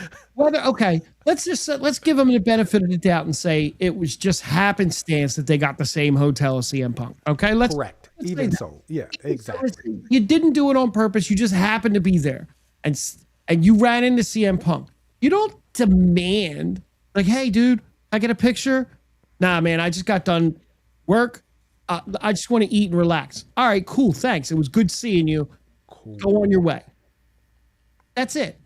S2: let's give them the benefit of the doubt and say it was just happenstance that they got the same hotel as CM Punk. Okay,
S1: Correct.
S2: let's
S1: Even
S2: say
S1: so, yeah, exactly.
S2: you didn't do it on purpose. You just happened to be there, and you ran into CM Punk. You don't demand like, hey, dude, I get a picture. Nah, man, I just got done work. I just want to eat and relax. All right, cool, thanks. It was good seeing you.
S1: Cool.
S2: Go on your way. That's it.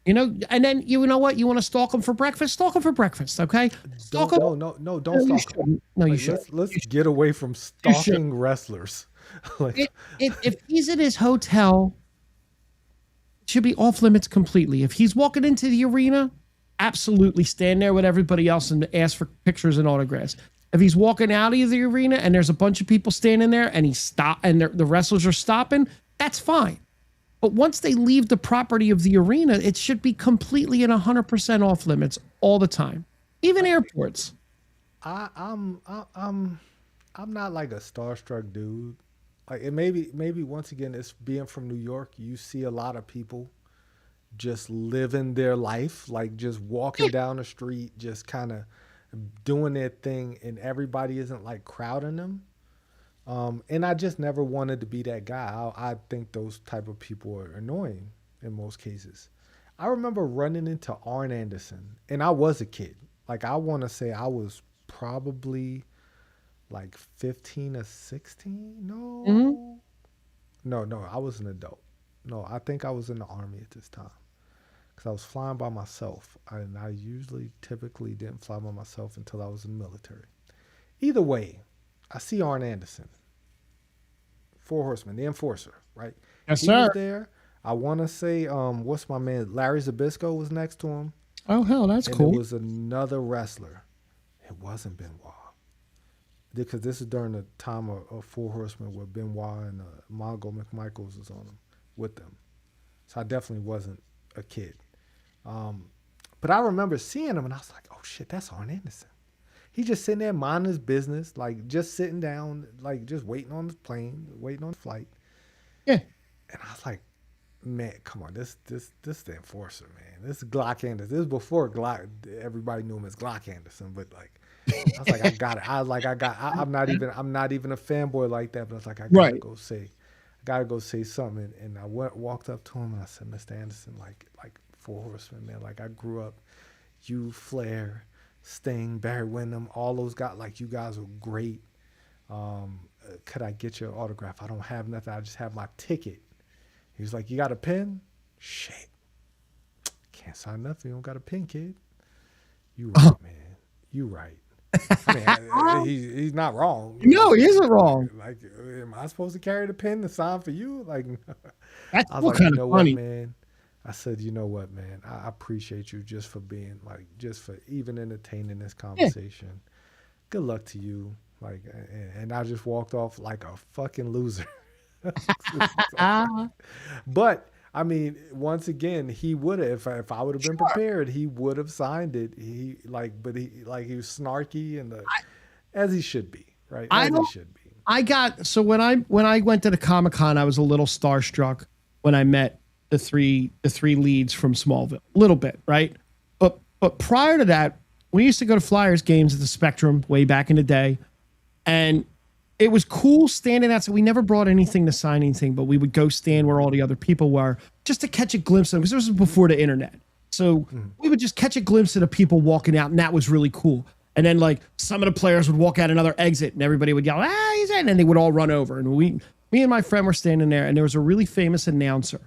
S2: You know, and then you know what? You want to stalk them for breakfast? Stalk them for breakfast, okay? Stalk them.
S1: No, don't stalk him.
S2: No, you
S1: Like,
S2: should.
S1: let's get away from stalking wrestlers. Like,
S2: If he's in his hotel, it should be off limits completely. If he's walking into the arena, absolutely stand there with everybody else and ask for pictures and autographs. If he's walking out of the arena and there's a bunch of people standing there and the wrestlers are stopping, that's fine. But once they leave the property of the arena, it should be completely and 100% off limits all the time, even airports.
S1: I'm not like a starstruck dude. Like, and maybe once again, it's being from New York. You see a lot of people just living their life, like just walking down the street, just kind of doing their thing, and everybody isn't like crowding them. And I just never wanted to be that guy. I think those type of people are annoying in most cases. I remember running into Arn Anderson, and I was a kid. Like, I want to say I was probably like 15 or 16. No, no, I was an adult. No, I think I was in the Army at this time because I was flying by myself. And I typically didn't fly by myself until I was in the military. Either way, I see Arn Anderson, Four Horsemen, the Enforcer, right?
S2: Yes,
S1: He
S2: sir.
S1: was there. I want to say, what's my man? Larry Zbyszko was next to him.
S2: Oh, hell, that's
S1: And
S2: cool.
S1: it was another wrestler. It wasn't Benoit. because this is during the time of Four Horsemen where Benoit and Mongo McMichaels was on them with them. So I definitely wasn't a kid. But I remember seeing him and I was like, oh shit, that's Arn Anderson. He just sitting there minding his business, like just sitting down, like just waiting on the plane, waiting on the flight.
S2: Yeah.
S1: And I was like, man, come on, this the enforcer, man. This is Glock Anderson. This is before Glock. Everybody knew him as Glock Anderson, but like, I was like, I got it. I was like, I'm not even a fanboy like that, but I was like, I gotta go say something. And I walked up to him and I said, Mr. Anderson, like Four Horsemen, man. Like I grew up, you, Flair, Sting, Barry Windham, all those guys. Like you guys were great. Could I get your autograph? I don't have nothing. I just have my ticket. He was like, you got a pen? Shit. Can't sign nothing. You don't got a pen, kid. You right, man. You right. I mean, he's not wrong.
S2: No, he isn't wrong.
S1: Like, am I supposed to carry the pen to sign for you? Like,
S2: That's
S1: I was like,
S2: kind
S1: you know
S2: of funny.
S1: what, man? I said, you know what, man? I appreciate you just for being like, just for even entertaining this conversation. Yeah. Good luck to you. Like, and I just walked off like a fucking loser. But I mean, once again, he would have, if I would have been prepared, he would have signed it. He was snarky and as he should be, right? As he should be.
S2: When I went to the Comic-Con, I was a little starstruck when I met the three leads from Smallville, a little bit, right? But prior to that, we used to go to Flyers games at the Spectrum way back in the day, and it was cool standing outside. We never brought anything to sign anything, but we would go stand where all the other people were just to catch a glimpse of them, because this was before the internet. So we would just catch a glimpse of the people walking out, and that was really cool. And then like some of the players would walk out another exit, and everybody would yell, he's in, and they would all run over. And me and my friend were standing there, and there was a really famous announcer,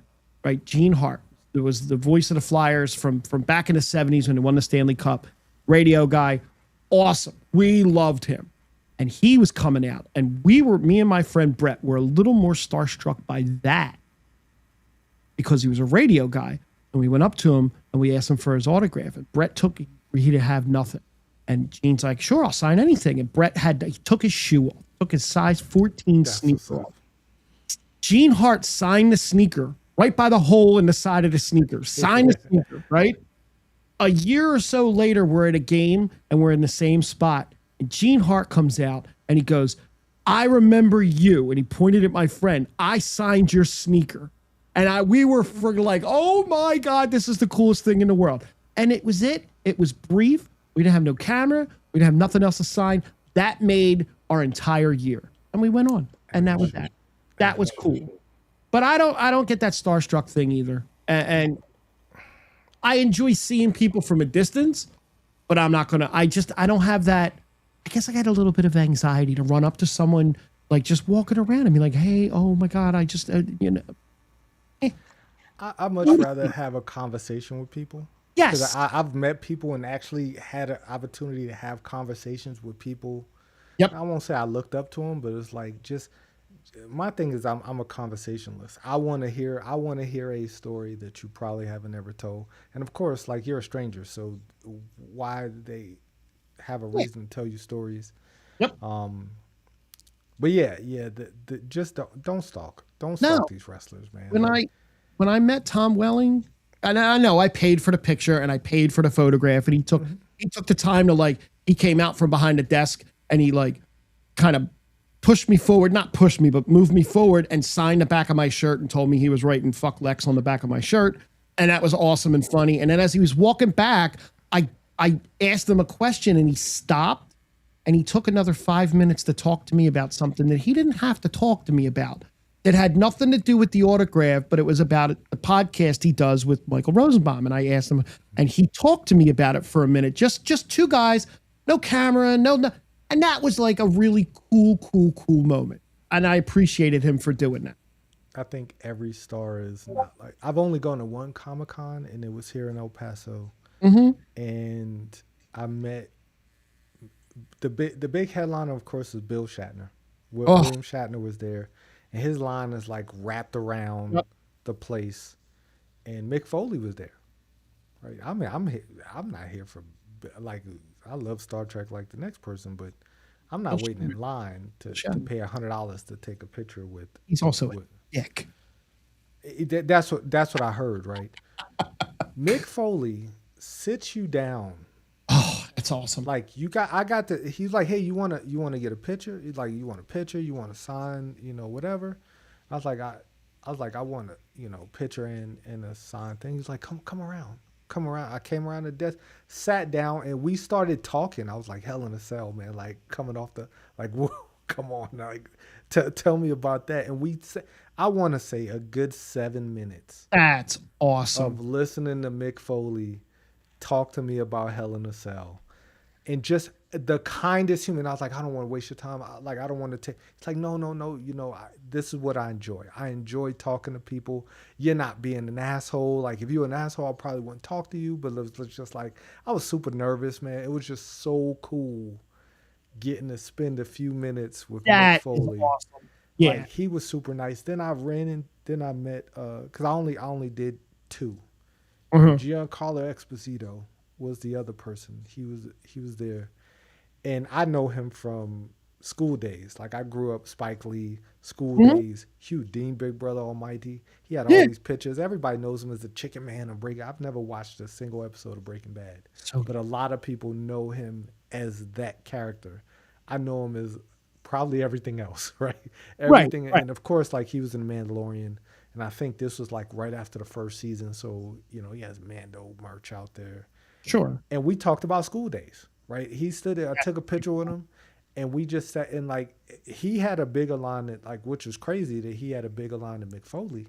S2: right? Gene Hart. It was the voice of the Flyers from back in the 70s when they won the Stanley Cup. Radio guy. Awesome. We loved him. And he was coming out, and me and my friend Brett were a little more starstruck by that because he was a radio guy. And we went up to him and we asked him for his autograph. And Brett he didn't have nothing. And Gene's like, sure, I'll sign anything. And Brett he took his shoe off, took his size 14 sneaker off. Gene Hart signed the sneaker right by the hole in the side of the sneaker. Signed the sneaker, right? A year or so later, we're at a game and we're in the same spot. And Gene Hart comes out and he goes, I remember you. And he pointed at my friend. I signed your sneaker. And we were like, oh my God, this is the coolest thing in the world. And it was it. It was brief. We didn't have no camera. We didn't have nothing else to sign. That made our entire year. And we went on. And that was that. That was cool. But I don't get that starstruck thing either. And I enjoy seeing people from a distance, but I'm not going to, I don't have that. I guess I got a little bit of anxiety to run up to someone, like just walking around and be like, hey, oh my God, I just,
S1: I'd much rather have a conversation with people.
S2: Yes.
S1: I've met people and actually had an opportunity to have conversations with people.
S2: Yep.
S1: I won't say I looked up to them, but it's like just, my thing is I'm a conversationalist. I want to hear a story that you probably haven't ever told. And of course, like you're a stranger, so why they have a reason to tell you stories.
S2: Yep.
S1: But just don't stalk. Don't stalk these wrestlers, man.
S2: When I met Tom Welling, and I know I paid for the picture and I paid for the photograph, and he took the time to he came out from behind the desk and he kind of pushed me forward, not pushed me, but moved me forward and signed the back of my shirt and told me he was writing "fuck Lex" on the back of my shirt. And that was awesome and funny. And then as he was walking back, I asked him a question and he stopped and he took another 5 minutes to talk to me about something that he didn't have to talk to me about. It had nothing to do with the autograph, but it was about a podcast he does with Michael Rosenbaum. And I asked him, and he talked to me about it for a minute. Just two guys, no camera, no. And that was like a really cool moment. And I appreciated him for doing that.
S1: I think every star is not like, I've only gone to one Comic-Con and it was here in El Paso.
S2: Mm-hmm.
S1: And I met the big headliner, of course, is Bill Shatner. William Shatner was there, and his line is like wrapped around the place. And Mick Foley was there, right? I mean, I'm not here for like, I love Star Trek like the next person, but I'm not waiting in line to pay $100 to take a picture with.
S2: He's also
S1: with
S2: a dick.
S1: that's what I heard, right? Mick Foley sits you down.
S2: Oh, that's awesome.
S1: Like he's like, hey, you wanna get a picture? He's like, you want a picture? You want to sign? Whatever. I was like, I want a picture and a sign thing. He's like, come around. Come around. I came around the desk, sat down, and we started talking. I was like, hell in a cell, man. Like coming off whoa, come on, like tell me about that. And I want to say a good 7 minutes.
S2: That's awesome.
S1: Of listening to Mick Foley talk to me about Hell in a Cell, and just the kindest human. I was like, I don't want to waste your time. I don't want to take. It's like, no. This is what I enjoy. I enjoy talking to people. You're not being an asshole. Like if you're an asshole, I probably wouldn't talk to you. But it was just like, I was super nervous, man. It was just so cool getting to spend a few minutes with Mick Foley.
S2: Awesome. Yeah,
S1: like, he was super nice. Then I met because I only did 2. Giancarlo Esposito was the other person. He was there. And I know him from school days. Like I grew up Spike Lee, school days, Hugh Dean, Big Brother Almighty. He had all these pictures. Everybody knows him as the Chicken Man of Breaking. I've never watched a single episode of Breaking Bad. But a lot of people know him as that character. I know him as probably everything else, right? Everything. Right. And of course, like he was in The Mandalorian. And I think this was like right after the first season. So, he has Mando merch out there.
S2: Sure.
S1: And we talked about school days. Right, he stood there. I took a picture with him, and we just sat in. Like he had a bigger line that, like, which was crazy that he had a bigger line than Mick Foley,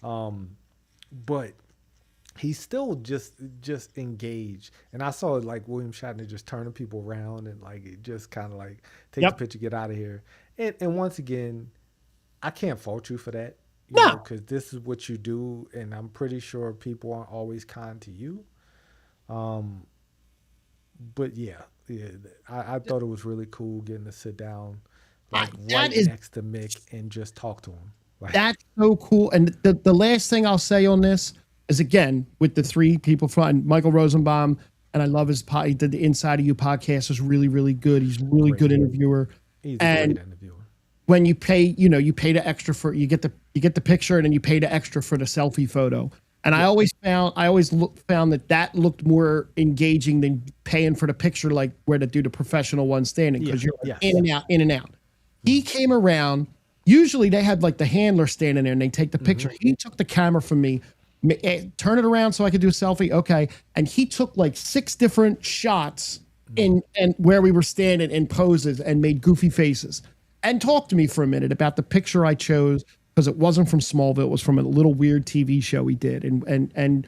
S1: but he still just engaged. And I saw like William Shatner just turning people around and like just kind of like take the picture, get out of here. And once again, I can't fault you for that, because this is what you do, and I'm pretty sure people aren't always kind to you. But yeah, I thought it was really cool getting to sit down next to Mick and just talk to him. Like,
S2: that's so cool. And the last thing I'll say on this is, again, with the 3 people from Michael Rosenbaum, and I love his he did the Inside of You podcast. Is really, really good. He's a really good interviewer.
S1: He's a great interviewer.
S2: When you pay, you pay the extra for, you get the picture, and then you pay the extra for the selfie photo. And I always found that looked more engaging than paying for the picture, like where to do the professional one standing, because you're in and out. He came around. Usually they had like the handler standing there and they take the picture. He took the camera from me, turn it around so I could do a selfie. Okay. And he took like 6 different shots and where we were standing in poses and made goofy faces and talked to me for a minute about the picture I chose. Because it wasn't from Smallville, it was from a little weird TV show he did. And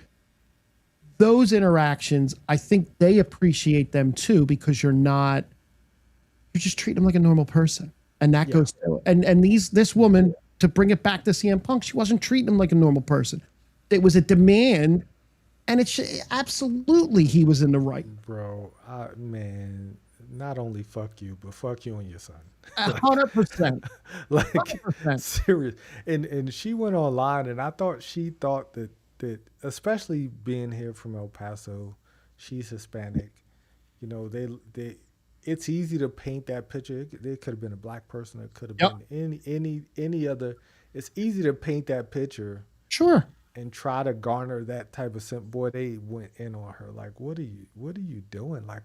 S2: those interactions, I think they appreciate them too, because you're just treating them like a normal person. And that goes through. And this woman, to bring it back to CM Punk, she wasn't treating him like a normal person. It was a demand, and absolutely he was in the right.
S1: Bro, man, not only fuck you, but fuck you and your son.
S2: 100%.
S1: Like 100%. Serious. And she went online, and I thought she thought that especially being here from El Paso, she's Hispanic. They it's easy to paint that picture. It could have been a black person. It could have been any other. It's easy to paint that picture.
S2: Sure.
S1: And try to garner that type of boy. They went in on her. Like, what are you doing? Like,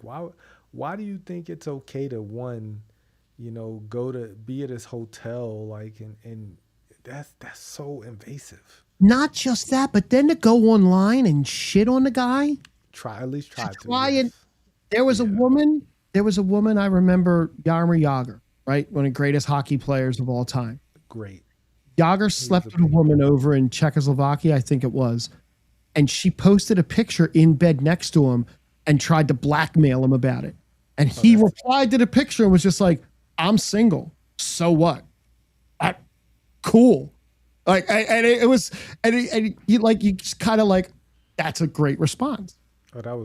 S1: why do you think it's okay to go to be at his hotel, like, and that's so invasive.
S2: Not just that, but then to go online and shit on the guy.
S1: At least try to.
S2: Yes. There was a woman I remember, Jaromir Jagr, right? One of the greatest hockey players of all time.
S1: Great.
S2: Jagr slept with a woman over in Czechoslovakia, I think it was, and she posted a picture in bed next to him and tried to blackmail him about it. And he replied to the picture and was just like, I'm single. So what? Cool. Like, and it was, and you just kind of like, that's a great response.
S1: Oh, that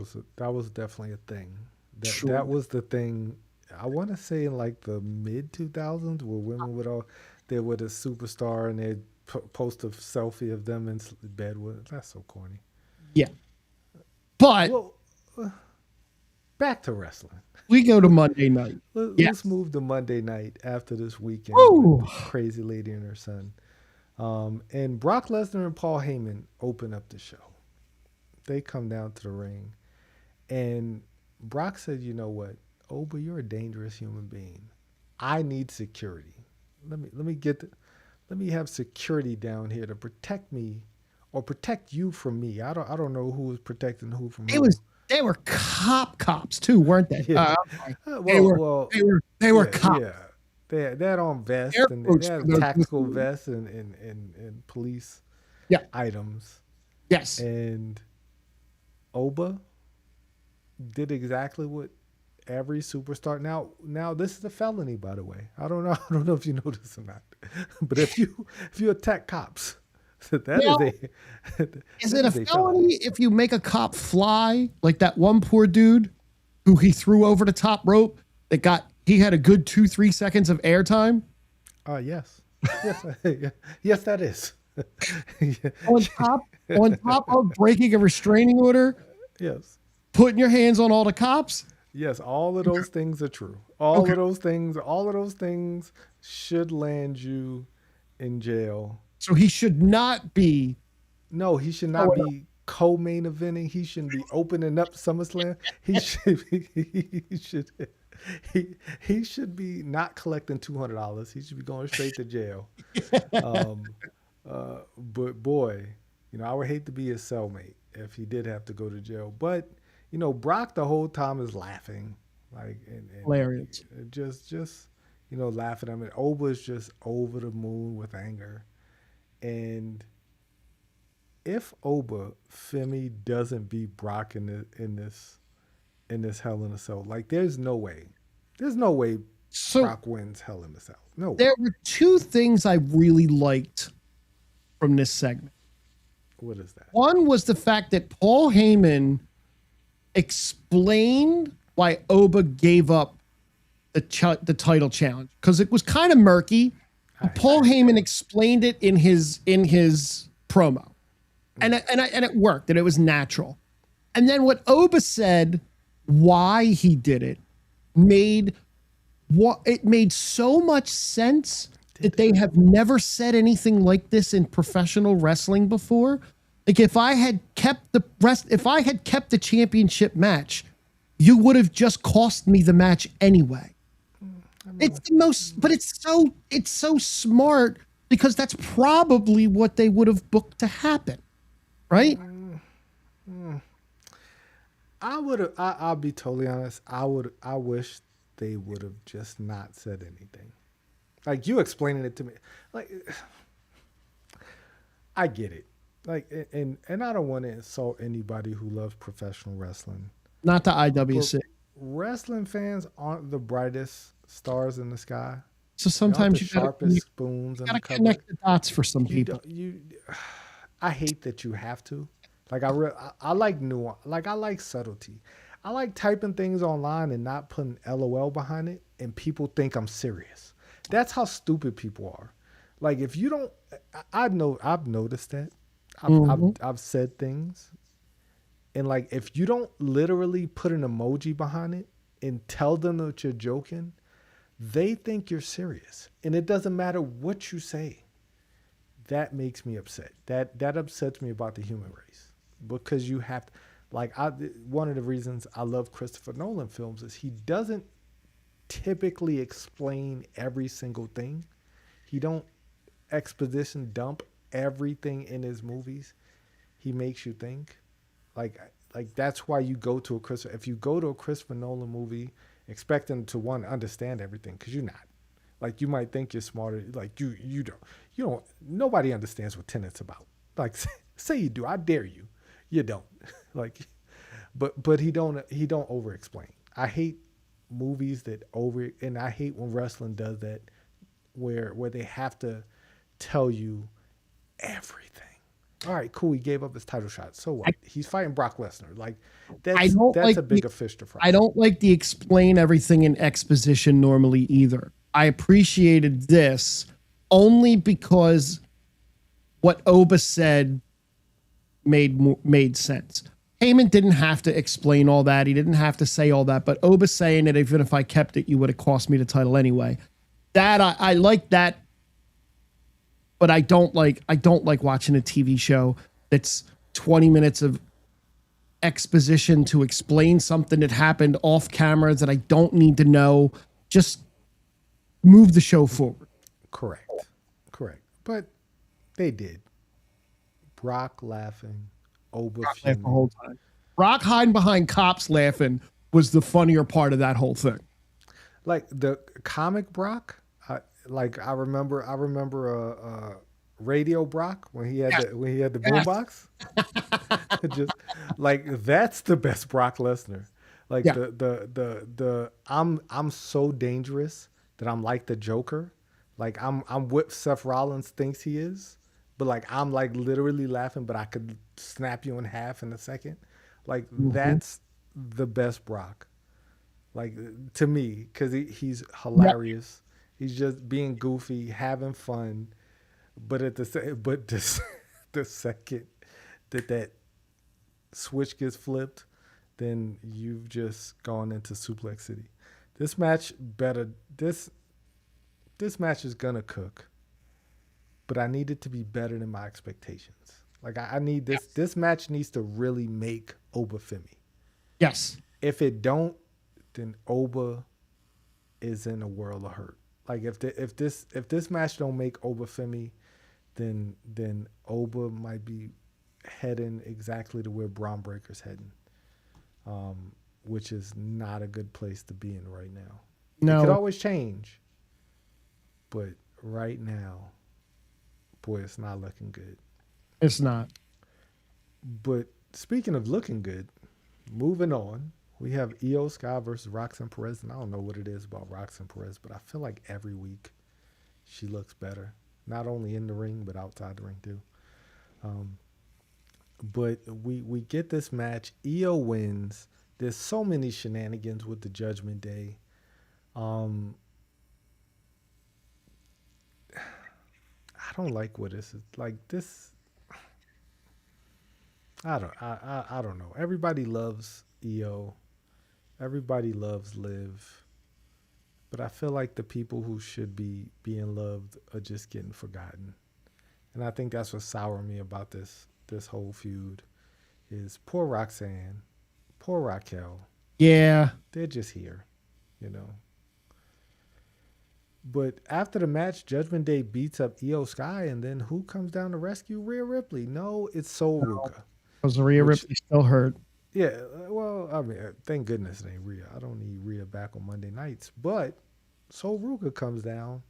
S1: was definitely a thing. That was the thing. I want to say in like the mid 2000s, where women would they were the superstar and they'd post a selfie of them in bed with. That's so corny.
S2: Yeah, but
S1: back to wrestling.
S2: We go to Monday night.
S1: Let's move to Monday night after this weekend
S2: Ooh.
S1: with Crazy Lady and her son. And Brock Lesnar and Paul Heyman open up the show. They come down to the ring, and Brock said, "You know what, Oba, you're a dangerous human being. I need security. Let me have security down here to protect me, or protect you from me. I don't know who was protecting who from who.
S2: They were cops too, weren't they?
S1: Yeah.
S2: They were cops.
S1: Yeah. They had on vests, and they had tactical vests and police items.
S2: Yes.
S1: And Oba did exactly what every superstar. Now this is a felony, by the way. I don't know if you know this or not. But if you attack cops,
S2: is it a felony if you make a cop fly, like that one poor dude who he threw over the top rope he had a good 2-3 seconds of airtime?
S1: Yes. Yes, that is.
S2: on top of breaking a restraining order.
S1: Yes.
S2: Putting your hands on all the cops.
S1: Yes, all of those things are true. All of those things should land you in jail.
S2: So he should not be.
S1: No, he should not be co-main eventing. He shouldn't be opening up SummerSlam. He should be not collecting $200. He should be going straight to jail. But boy, I would hate to be his cellmate if he did have to go to jail. But Brock the whole time is laughing, and
S2: hilarious.
S1: Just laughing. I mean, Oba is just over the moon with anger, and if Oba Femi doesn't beat Brock in this Hell in a Cell, there's no way Brock wins Hell in a Cell. No.
S2: There were two things I really liked from this segment.
S1: What is that?
S2: One was the fact that Paul Heyman explained why Oba gave up the title challenge, because it was kind of murky. Paul Heyman explained it in his promo, and it worked, and it was natural. And then what Oba said, why he did it, made so much sense that they have never said anything like this in professional wrestling before. Like, if I had kept the championship match, you would have just cost me the match anyway. It's the most, but it's so smart, because that's probably what they would have booked to happen, right?
S1: I'll be totally honest. I wish they would have just not said anything. Like, you explaining it to me, I get it. And I don't want to insult anybody who loves professional wrestling.
S2: Not the IWC.
S1: But wrestling fans aren't the brightest stars in the sky.
S2: So sometimes
S1: you sharpest spoons. You
S2: gotta connect the dots for some people.
S1: I hate that you have to. I like nuance. I like subtlety. I like typing things online and not putting LOL behind it, and people think I'm serious. That's how stupid people are. If you don't, I've noticed that. I've said things, and if you don't literally put an emoji behind it and tell them that you're joking, they think you're serious, and it doesn't matter what you say. That makes me upset. That upsets me about the human race, because you have to, one of the reasons I love Christopher Nolan films is he doesn't typically explain every single thing. He don't exposition dump everything in his movies. He makes you think. That's why you go to if you go to a Christopher Nolan movie expecting to understand everything, because you're not. You might think you're smarter. You don't. Nobody understands what Tenet's about. Say you do. I dare you. You don't. But he don't over explain. I hate movies and I hate when wrestling does that, where they have to tell you everything. All right, cool. He gave up his title shot. So what? He's fighting Brock Lesnar. That's a bigger fish to fry.
S2: I don't like the explain everything in exposition normally either. I appreciated this only because what Oba said made sense. Heyman didn't have to explain all that. He didn't have to say all that. But Oba saying that even if I kept it, you would have cost me the title anyway. That I like that, but I don't like watching a TV show that's 20 minutes of exposition to explain something that happened off camera that I don't need to know. Just move the show forward.
S1: Correct. But they did. Brock laughing, Oba
S2: Brock laughed the
S1: fuming.
S2: whole time. Brock hiding behind cops laughing was the funnier part of that whole thing.
S1: Like the comic Brock, I remember Radio Brock when he had the boombox. Just like that's the best Brock Lesnar. Like
S2: Yeah.
S1: the I'm so dangerous that I'm like the Joker. Like I'm what Seth Rollins thinks he is, but like I'm like literally laughing, but I could snap you in half in a second. Like that's the best Brock. Like to me, because he's hilarious. He's just being goofy, having fun. But the second that switch gets flipped, then you've just gone into Suplex City. This match better this match is gonna cook, but I need it to be better than my expectations. Like I need this.
S2: Yes.
S1: This match needs to really make Oba Femi.
S2: Yes.
S1: If it don't, then Oba is in a world of hurt. Like if this match don't make Oba Femi, then Oba might be heading exactly to where Braun Breaker's heading, which is not a good place to be in right now.
S2: No.
S1: It could always change, but right now, boy, it's not looking good.
S2: It's not.
S1: But speaking of looking good, moving on, we have Io Sky versus Roxanne Perez, and I don't know what it is about Roxanne Perez, but I feel like every week she looks better, not only in the ring but outside the ring too. But we get this match. Io wins. There's so many shenanigans with the Judgment Day. I don't like what this is like. This I don't know. Everybody loves Io. Everybody loves Liv. But I feel like the people who should be being loved are just getting forgotten. And I think that's what soured me about this whole feud is poor Roxanne, poor Raquel.
S2: Yeah.
S1: They're just here, you know. But after the match, Judgment Day beats up Io Sky, and then who comes down to rescue Rhea Ripley? No, it's Sol Ruka.
S2: Because Rhea Ripley still hurt.
S1: Yeah, well, I mean, thank goodness it ain't Rhea. I don't need Rhea back on Monday nights. But Sol Ruka comes down,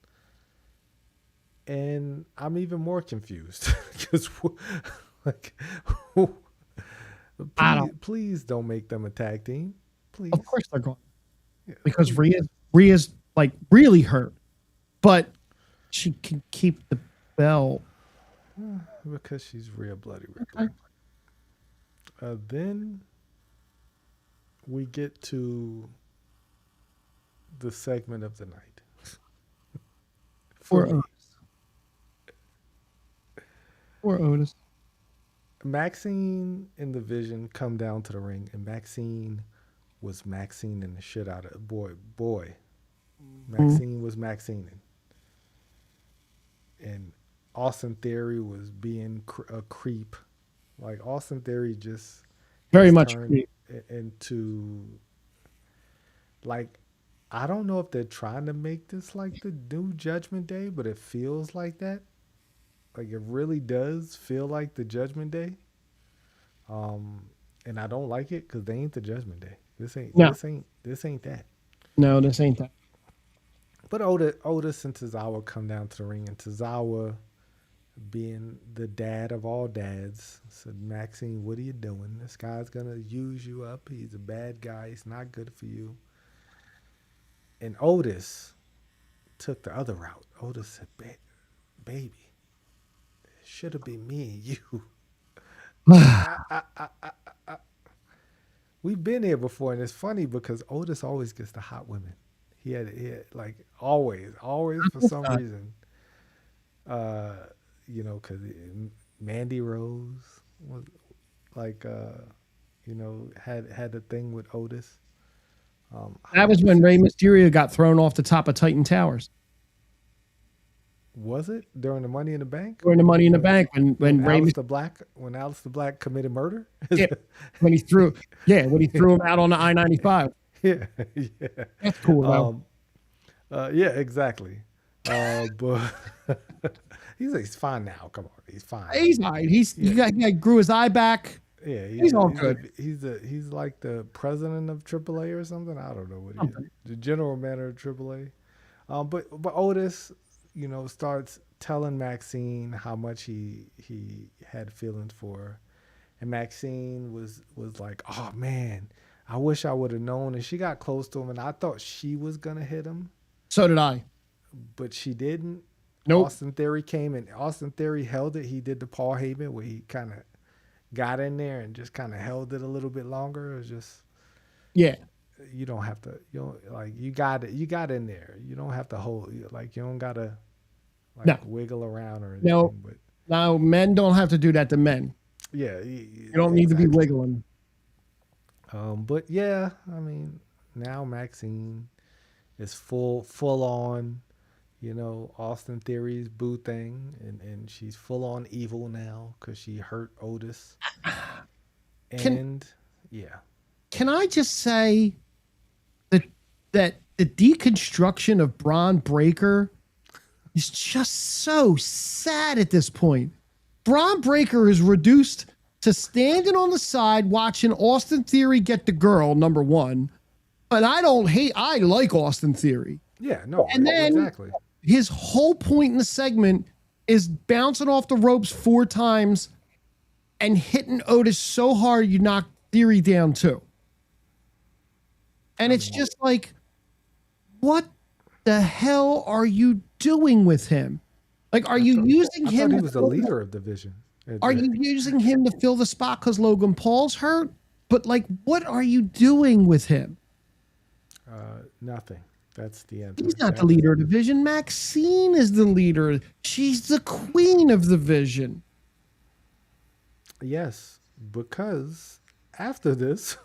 S1: and I'm even more confused because, like, please don't make them a tag team. Please.
S2: Of course they're going.
S1: Yeah,
S2: because Rhea's like really hurt, but she can keep the belt
S1: because she's Rhea Bloody Ripley. Okay. Then we get to the segment of the night.
S2: Or Otis.
S1: Maxine and the Vision come down to the ring, and Maxine was Maxining the shit out of boy. Maxine was Maxining, and Austin Theory was being a creep. Like Austin Theory just
S2: very much
S1: into like I don't know if they're trying to make this like the new Judgment Day, but it feels like that. Like it really does feel like the Judgment Day. And I don't like it because they ain't the Judgment Day. This ain't that.
S2: No, this ain't that.
S1: But Otis and Tozawa come down to the ring, and Tozawa, being the dad of all dads, said, Maxine, what are you doing? This guy's gonna use you up. He's a bad guy. He's not good for you. And Otis took the other route. Otis said, baby, it should have been me and you. We've been here before, and it's funny because Otis always gets the hot women. He had like always for some reason. Because Mandy Rose was like, had a thing with Otis.
S2: That was when Rey Mysterio got thrown off the top of Titan Towers.
S1: Was it during the Money in the Bank?
S2: During the Money in the Bank, when Rey
S1: Alistair Black committed murder?
S2: Yeah, when he threw him out on the I-95.
S1: Yeah, yeah.
S2: That's cool though.
S1: Yeah, exactly. But he's fine now. Come on, he's fine.
S2: He's fine. He grew his eye back.
S1: Yeah,
S2: he's all good.
S1: He's like the president of AAA or something. I don't know what he is. The general manager of AAA. But Otis, starts telling Maxine how much he had feelings for her. And Maxine was like, "Oh man, I wish I would have known." And she got close to him, and I thought she was gonna hit him.
S2: So did I.
S1: But she didn't.
S2: Nope.
S1: Austin Theory came, and Austin Theory held it. He did the Paul Heyman where he kind of got in there and just kind of held it a little bit longer. It was just,
S2: yeah.
S1: You don't have to. You got it. You got in there. You don't have to hold. You don't gotta wiggle around or anything.
S2: No.
S1: But
S2: no, men don't have to do that to men.
S1: Yeah.
S2: You don't need to be wiggling.
S1: But yeah, I mean, now Maxine is full on. Austin Theory's boo thing, and she's full on evil now because she hurt Otis. Can
S2: I just say that the deconstruction of Braun Breaker is just so sad at this point. Braun Breaker is reduced to standing on the side watching Austin Theory get the girl, number one. But I like Austin Theory.
S1: Yeah, no,
S2: and then
S1: exactly.
S2: His whole point in the segment is bouncing off the ropes 4 times and hitting Otis so hard you knock Theory down too. And it's just like, what the hell are you doing with him? Like, are you using him?
S1: I thought he was the leader of the division.
S2: Are you using him to fill the spot because Logan Paul's hurt? But like, what are you doing with him?
S1: Nothing. That's the answer.
S2: He's not the leader of the division. Maxine is the leader. She's the queen of the division.
S1: Yes, because after this,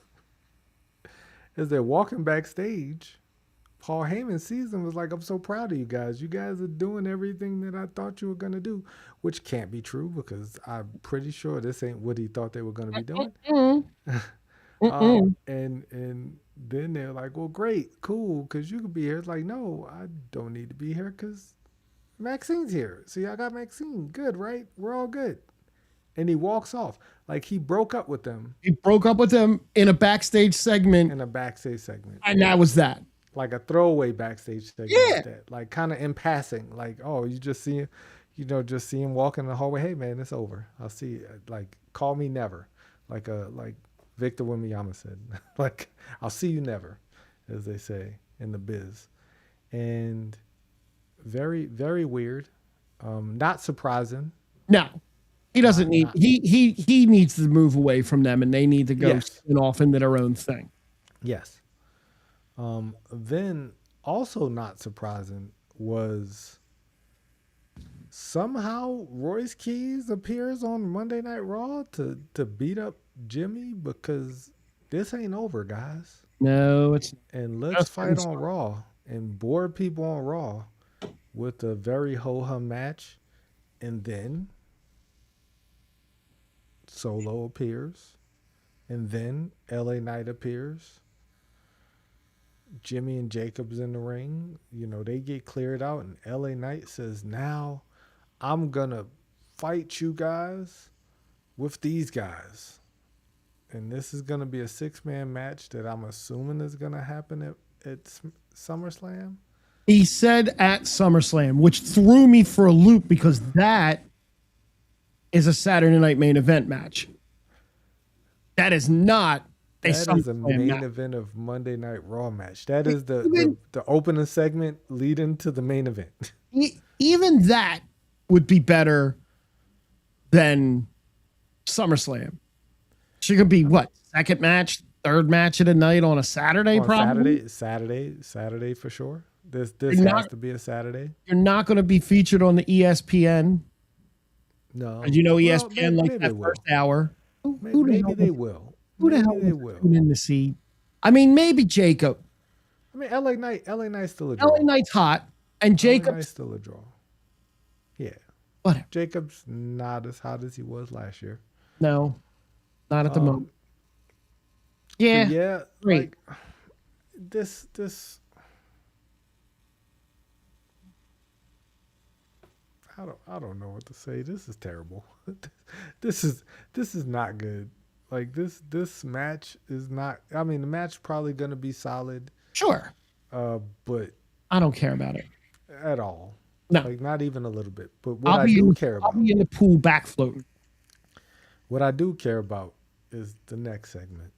S1: as they're walking backstage, Paul Heyman sees them, was like, "I'm so proud of you guys. You guys are doing everything that I thought you were going to do," which can't be true because I'm pretty sure this ain't what he thought they were going to be doing. And then they're like, "Well, great, cool, because you could be here." It's like, no, I don't need to be here because Maxine's here. See, I got Maxine. Good, right? We're all good. And he walks off. Like, he broke up with them.
S2: He broke up with them in a backstage segment.
S1: And
S2: that was that.
S1: Like a throwaway backstage segment.
S2: Yeah.
S1: Like kind of in passing. Like, oh, you just see him walking in the hallway. Hey, man, it's over. I'll see you. Like, call me never. Like Victor Wembanyama said. Like, I'll see you never, as they say in the biz. And very, very weird. Not surprising.
S2: No. He doesn't need he needs to move away from them, and they need to go spin off into their own thing.
S1: Yes. Then also not surprising was somehow Royce Keys appears on Monday Night Raw to beat up Jimmy, because this ain't over, guys.
S2: No, it's
S1: and let's fight on Raw and bore people on Raw with a very ho-hum match, and then Solo appears, and then LA Knight appears. Jimmy and Jacob's in the ring. They get cleared out, and LA Knight says, "Now I'm gonna fight you guys with these guys." And this is gonna be a 6-man match that I'm assuming is gonna happen at SummerSlam.
S2: He said at SummerSlam, which threw me for a loop because that is a Saturday Night Main Event match. That is not a
S1: main event of Monday Night Raw match. That is the opening segment leading to the main event.
S2: Even that would be better than SummerSlam. She could be second match, third match of the night on a Saturday, probably.
S1: Saturday for sure. This has to be a Saturday.
S2: You're not going to be featured on the ESPN.
S1: No.
S2: And ESPN that first hour.
S1: Maybe they will.
S2: Who the
S1: Maybe
S2: hell
S1: they
S2: was
S1: will.
S2: tuning in to see? I mean, maybe Jacob.
S1: I mean, LA Knight's still a
S2: LA
S1: draw.
S2: Knight's hot, and
S1: LA Knight's
S2: Jacob's
S1: still a draw. Yeah.
S2: whatever.
S1: Jacob's not as hot as he was last year.
S2: No, not at the moment.
S1: Um, but
S2: Yeah,
S1: yeah,
S2: great.
S1: like this I don't know what to say. This is terrible. This is not good. Like this match is not. I mean, the match is probably gonna be solid,
S2: Sure.
S1: but
S2: I don't care about it.
S1: at all,
S2: No,
S1: like not even a little bit. But what I do care
S2: I'll
S1: about,
S2: be in the pool back floating.
S1: what I do care about, is the next segment,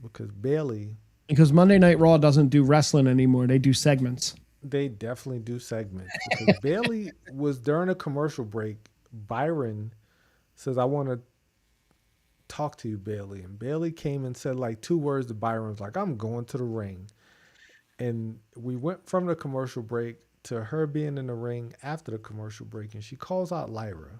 S1: because Bailey,
S2: Because Monday Night Raw doesn't do wrestling anymore. They do segments.
S1: they definitely do segments, because Bailey was during a commercial break. Byron says, "I want to talk to you, Bailey," and Bailey came and said like two words to Byron, like, "I'm going to the ring." And we went from the commercial break to her being in the ring after the commercial break, and she calls out Lyra.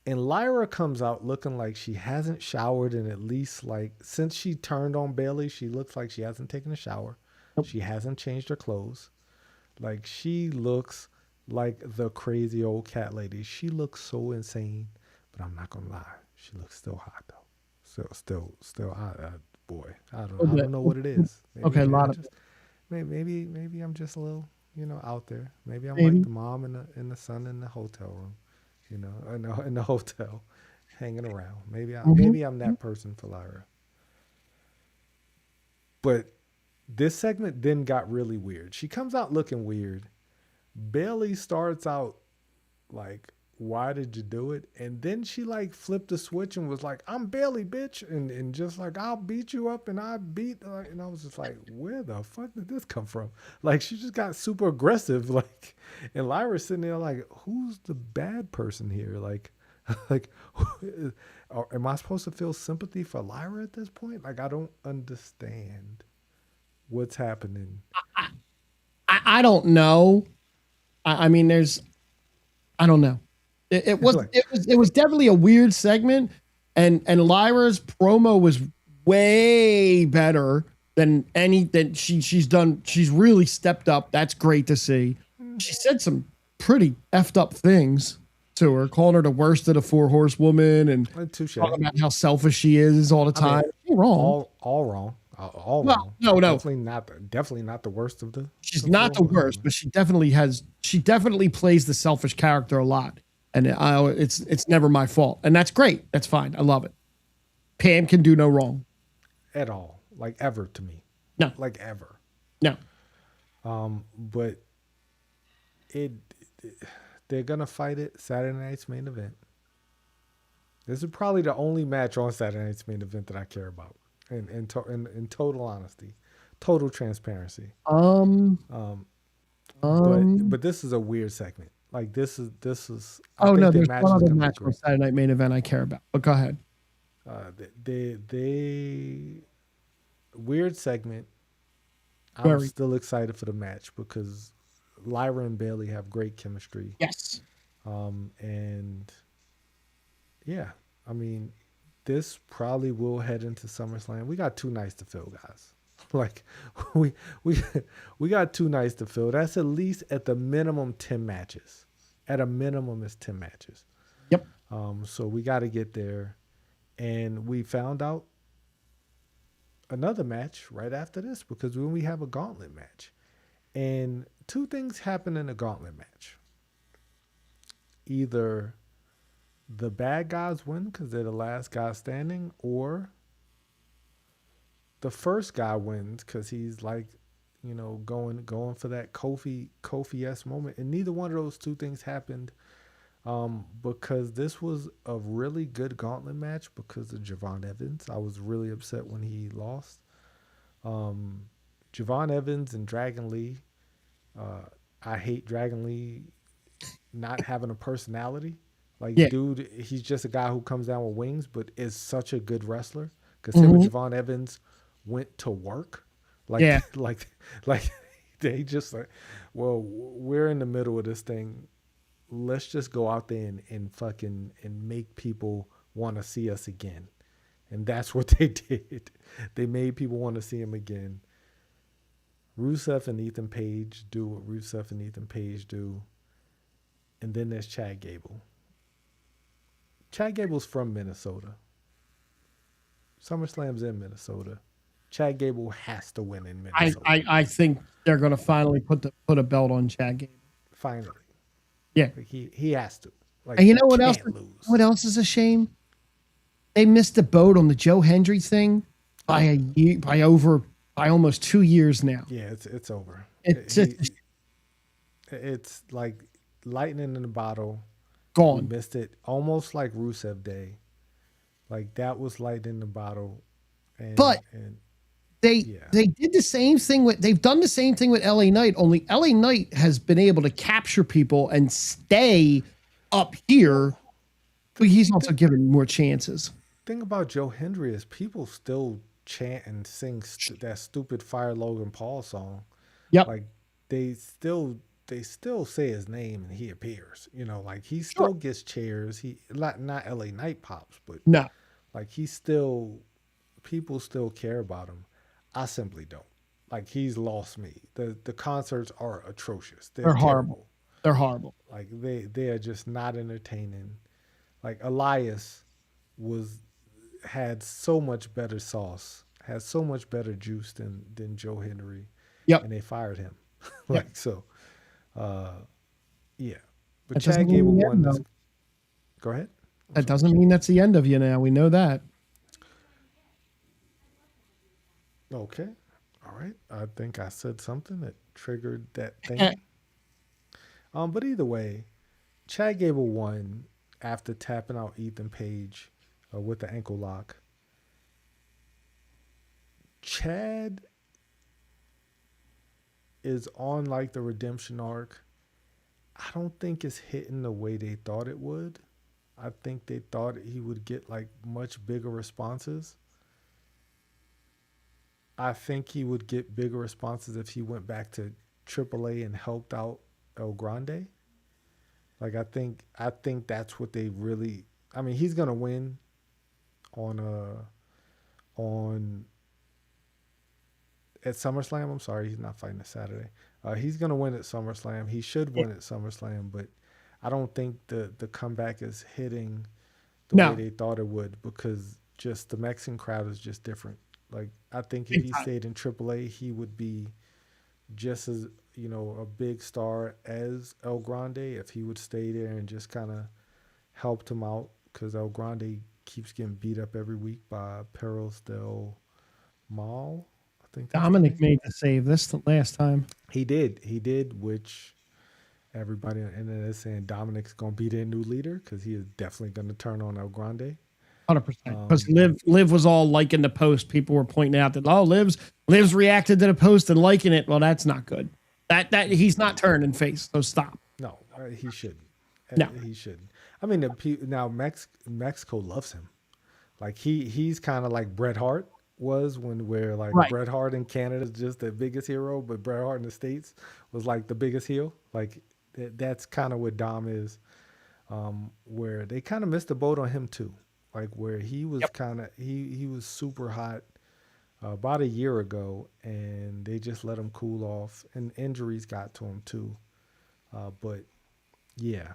S1: And Lyra comes out looking like she hasn't showered in at least, like, since she turned on Bailey, she looks like she hasn't taken a shower.
S2: Nope.
S1: She hasn't changed her clothes. Like, she looks like the crazy old cat lady. She looks so insane, but I'm not gonna lie, she looks still hot though. Still hot. Boy, I don't know what it is. Maybe,
S2: Okay, a lot of
S1: maybe I'm just a little, out there. Maybe I'm like
S2: maybe.
S1: the mom and the son in the hotel room, in the hotel, hanging around. Maybe I'm that person for Lyra. But this segment then got really weird. She comes out looking weird. Bailey starts out like, "Why did you do it?" And then she like flipped the switch and was like, "I'm Bailey, bitch," and just like, "I'll beat you up," and I beat, and I was just like, where the fuck did this come from? Like, she just got super aggressive, like, and Lyra's sitting there like, who's the bad person here? Like, like, am I supposed to feel sympathy for Lyra at this point? Like, I don't understand what's happening.
S2: I don't know. I mean, I don't know. It was
S1: Like,
S2: it was definitely a weird segment, and Lyra's promo was way better than any that she's done. She's really stepped up. That's great to see. She said some pretty effed up things to her, calling her the worst of the four horsewomen, and
S1: touche.
S2: talking about how selfish she is all the time. She's wrong.
S1: All wrong. All
S2: Well,
S1: wrong.
S2: no.
S1: Definitely not the worst of the.
S2: She's not the worst, but she definitely plays the selfish character a lot. And it's never my fault. And that's great. That's fine. I love it. Pam can do no wrong.
S1: At all. Like, ever, to me.
S2: No.
S1: Like, ever.
S2: No.
S1: But they're gonna fight it Saturday night's main event. This is probably the only match on Saturday night's main event that I care about. In total honesty, total transparency. But this is a weird segment. Like, this is. I think
S2: there's
S1: match
S2: one
S1: is
S2: other
S1: gonna
S2: match
S1: be
S2: on
S1: great.
S2: Saturday Night Main Event I care about. But go ahead.
S1: They weird segment. I'm
S2: Very.
S1: still excited for the match because Lyra and Bailey have great chemistry.
S2: Yes.
S1: And yeah, I mean, this probably will head into SummerSlam. We got 2 nights to fill, guys. Like, we got 2 nights to fill. That's at least at the minimum 10 matches. At a minimum, it's 10 matches.
S2: Yep.
S1: So we got to get there, and we found out another match right after this, because when we have a gauntlet match, and 2 things happen in a gauntlet match. Either the bad guys win because they're the last guy standing, or the first guy wins because he's like, going for that Kofi-esque moment. And neither one of those 2 things happened, because this was a really good gauntlet match because of Javon Evans. I was really upset when he lost. Javon Evans and Dragon Lee. I hate Dragon Lee not having a personality. Like,
S2: Yeah.
S1: dude, he's just a guy who comes down with wings, but is such a good wrestler. Because him and Javon Evans went to work. Like,
S2: Yeah.
S1: like they just like, well, we're in the middle of this thing. Let's just go out there and fucking and make people want to see us again. And that's what they did. They made people want to see him again. Rusev and Ethan Page do what Rusev and Ethan Page do. And then there's Chad Gable. Chad Gable's from Minnesota. SummerSlam's in Minnesota. Chad Gable has to win in Minnesota.
S2: I think they're going to finally put a belt on Chad Gable.
S1: Finally.
S2: Yeah.
S1: Like he has to. Like,
S2: and you know what else?
S1: Lose.
S2: What else is a shame? They missed the boat on the Joe Hendry thing by a year, by almost 2 years now.
S1: Yeah, it's over. It's like lightning in a bottle.
S2: Gone.
S1: We missed it almost like Rusev Day. Like that was lightning in the bottle. They did the same thing they've done the same thing with LA Knight, only LA Knight has been able to capture people and stay up here, but he's also given more chances. Thing about Joe Hendry is people still chant and sing that stupid Fire Logan Paul song.
S2: Yep.
S1: Like they still say his name and he appears. You know, like he still gets chairs. He not LA Knight pops, but
S2: no.
S1: Like people still care about him. I simply don't. Like he's lost me. The concerts are atrocious. They're
S2: horrible. They're horrible.
S1: Like they are just not entertaining. Like Elias had so much better sauce, had so much better juice than Joe Hendry.
S2: Yep.
S1: And they fired him. Like yep. So yeah. But
S2: that
S1: Chad Gable won this. Go ahead.
S2: That doesn't mean that's the end of you now. We know that.
S1: Okay. All right. I think I said something that triggered that thing. But either way, Chad Gable won after tapping out Ethan Page with the ankle lock. Chad is on like the redemption arc. I don't think it's hitting the way they thought it would. I think they thought he would get like much bigger responses. I think he would get bigger responses if he went back to AAA and helped out El Grande. Like I think that's what they really. I mean, he's gonna win on at SummerSlam. I'm sorry, he's not fighting this Saturday. He's gonna win at SummerSlam. He should win at SummerSlam, but I don't think the comeback is hitting the way they thought it would because just the Mexican crowd is just different. Like I think if he stayed in AAA, he would be just as a big star as El Grande if he would stay there and just kind of helped him out because El Grande keeps getting beat up every week by Perros del Mal. I think
S2: Dominic made the save this last time.
S1: He did, which everybody on the internet is saying Dominic's going to be their new leader because he is definitely going to turn on El Grande.
S2: 100%. Because Liv was all liking the post. People were pointing out that Liv's reacted to the post and liking it. Well, that's not good. That he's not turning face. So stop.
S1: No, he shouldn't.
S2: No,
S1: he shouldn't. I mean, now Mexico loves him. Like he's kind of like Bret Hart was where Bret Hart in Canada is just the biggest hero, but Bret Hart in the States was like the biggest heel. Like that's kind of what Dom is. Where they kind of missed the boat on him too. Like where he was he was super hot about a year ago, and they just let him cool off, and injuries got to him too. But yeah,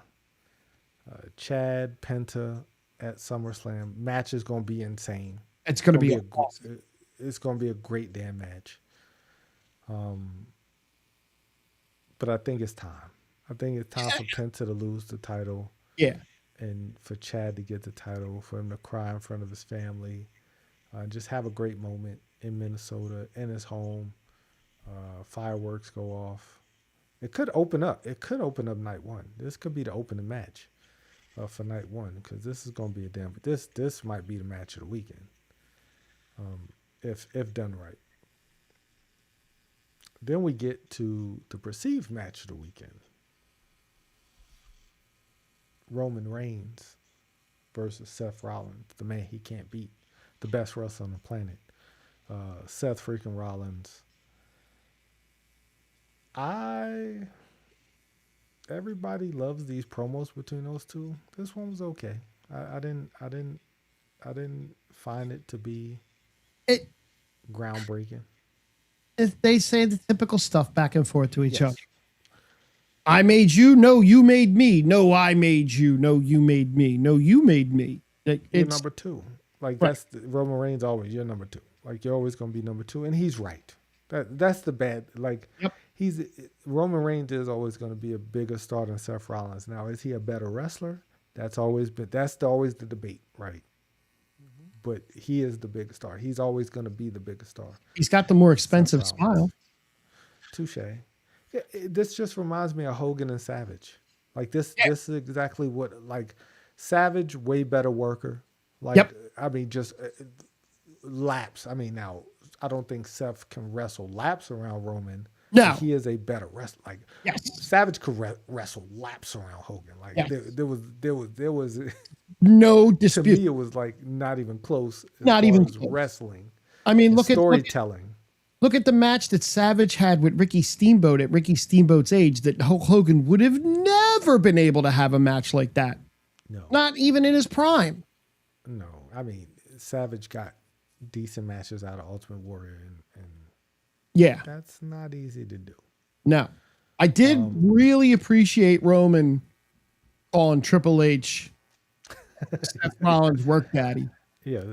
S1: Chad Penta at SummerSlam match is gonna be insane.
S2: It's gonna be
S1: it's gonna be a great damn match. But I think it's time. I think it's time for Penta to lose the title.
S2: Yeah.
S1: And for Chad to get the title, for him to cry in front of his family, just have a great moment in Minnesota, in his home. Fireworks go off. It could open up. Night one. This could be the opening match for night one because this is going to be a damn. This might be the match of the weekend, if done right. Then we get to the perceived match of the weekend. Roman Reigns versus Seth Rollins, the man he can't beat, the best wrestler on the planet. Seth freaking Rollins. Everybody loves these promos between those two. This one was okay. I didn't didn't find it to be
S2: It,
S1: groundbreaking.
S2: they say the typical stuff back and forth to each
S1: Yes.
S2: other. I made you. No, you made me. No, I made you. No, you made me. No, you made me. Like,
S1: You're
S2: it's
S1: number two. Like
S2: right.
S1: Roman Reigns always. You're number two. Like you're always gonna be number two, and he's right. That's the bad. Like
S2: Yep.
S1: Roman Reigns is always gonna be a bigger star than Seth Rollins. Now, is he a better wrestler? That's always the debate, right? But he is the biggest star. He's always gonna be the biggest star.
S2: He's got the more expensive
S1: Seth Rollins.
S2: smile.
S1: Touche. Yeah, this just reminds me of Hogan and Savage. Like this is exactly what like Savage, way better worker. Like
S2: Yep.
S1: I mean, just laps. I mean, now I don't think Seth can wrestle laps around Roman.
S2: No.
S1: But he is a better wrestler. Like
S2: Yes.
S1: Savage could wrestle laps around Hogan. Like
S2: Yes.
S1: there was
S2: No
S1: to
S2: dispute.
S1: me it was like not even close. As
S2: Not
S1: far
S2: even
S1: as
S2: close.
S1: wrestling.
S2: I mean,
S1: And
S2: look at
S1: storytelling.
S2: look at the match that Savage had with Ricky Steamboat at Ricky Steamboat's age. That Hulk Hogan would have never been able to have a match like that.
S1: No.
S2: Not even in his prime.
S1: No, I mean Savage got decent matches out of Ultimate Warrior, and
S2: Yeah.
S1: that's not easy to do.
S2: No. I did really appreciate Roman calling Triple H Seth Rollins' work daddy.
S1: Yeah,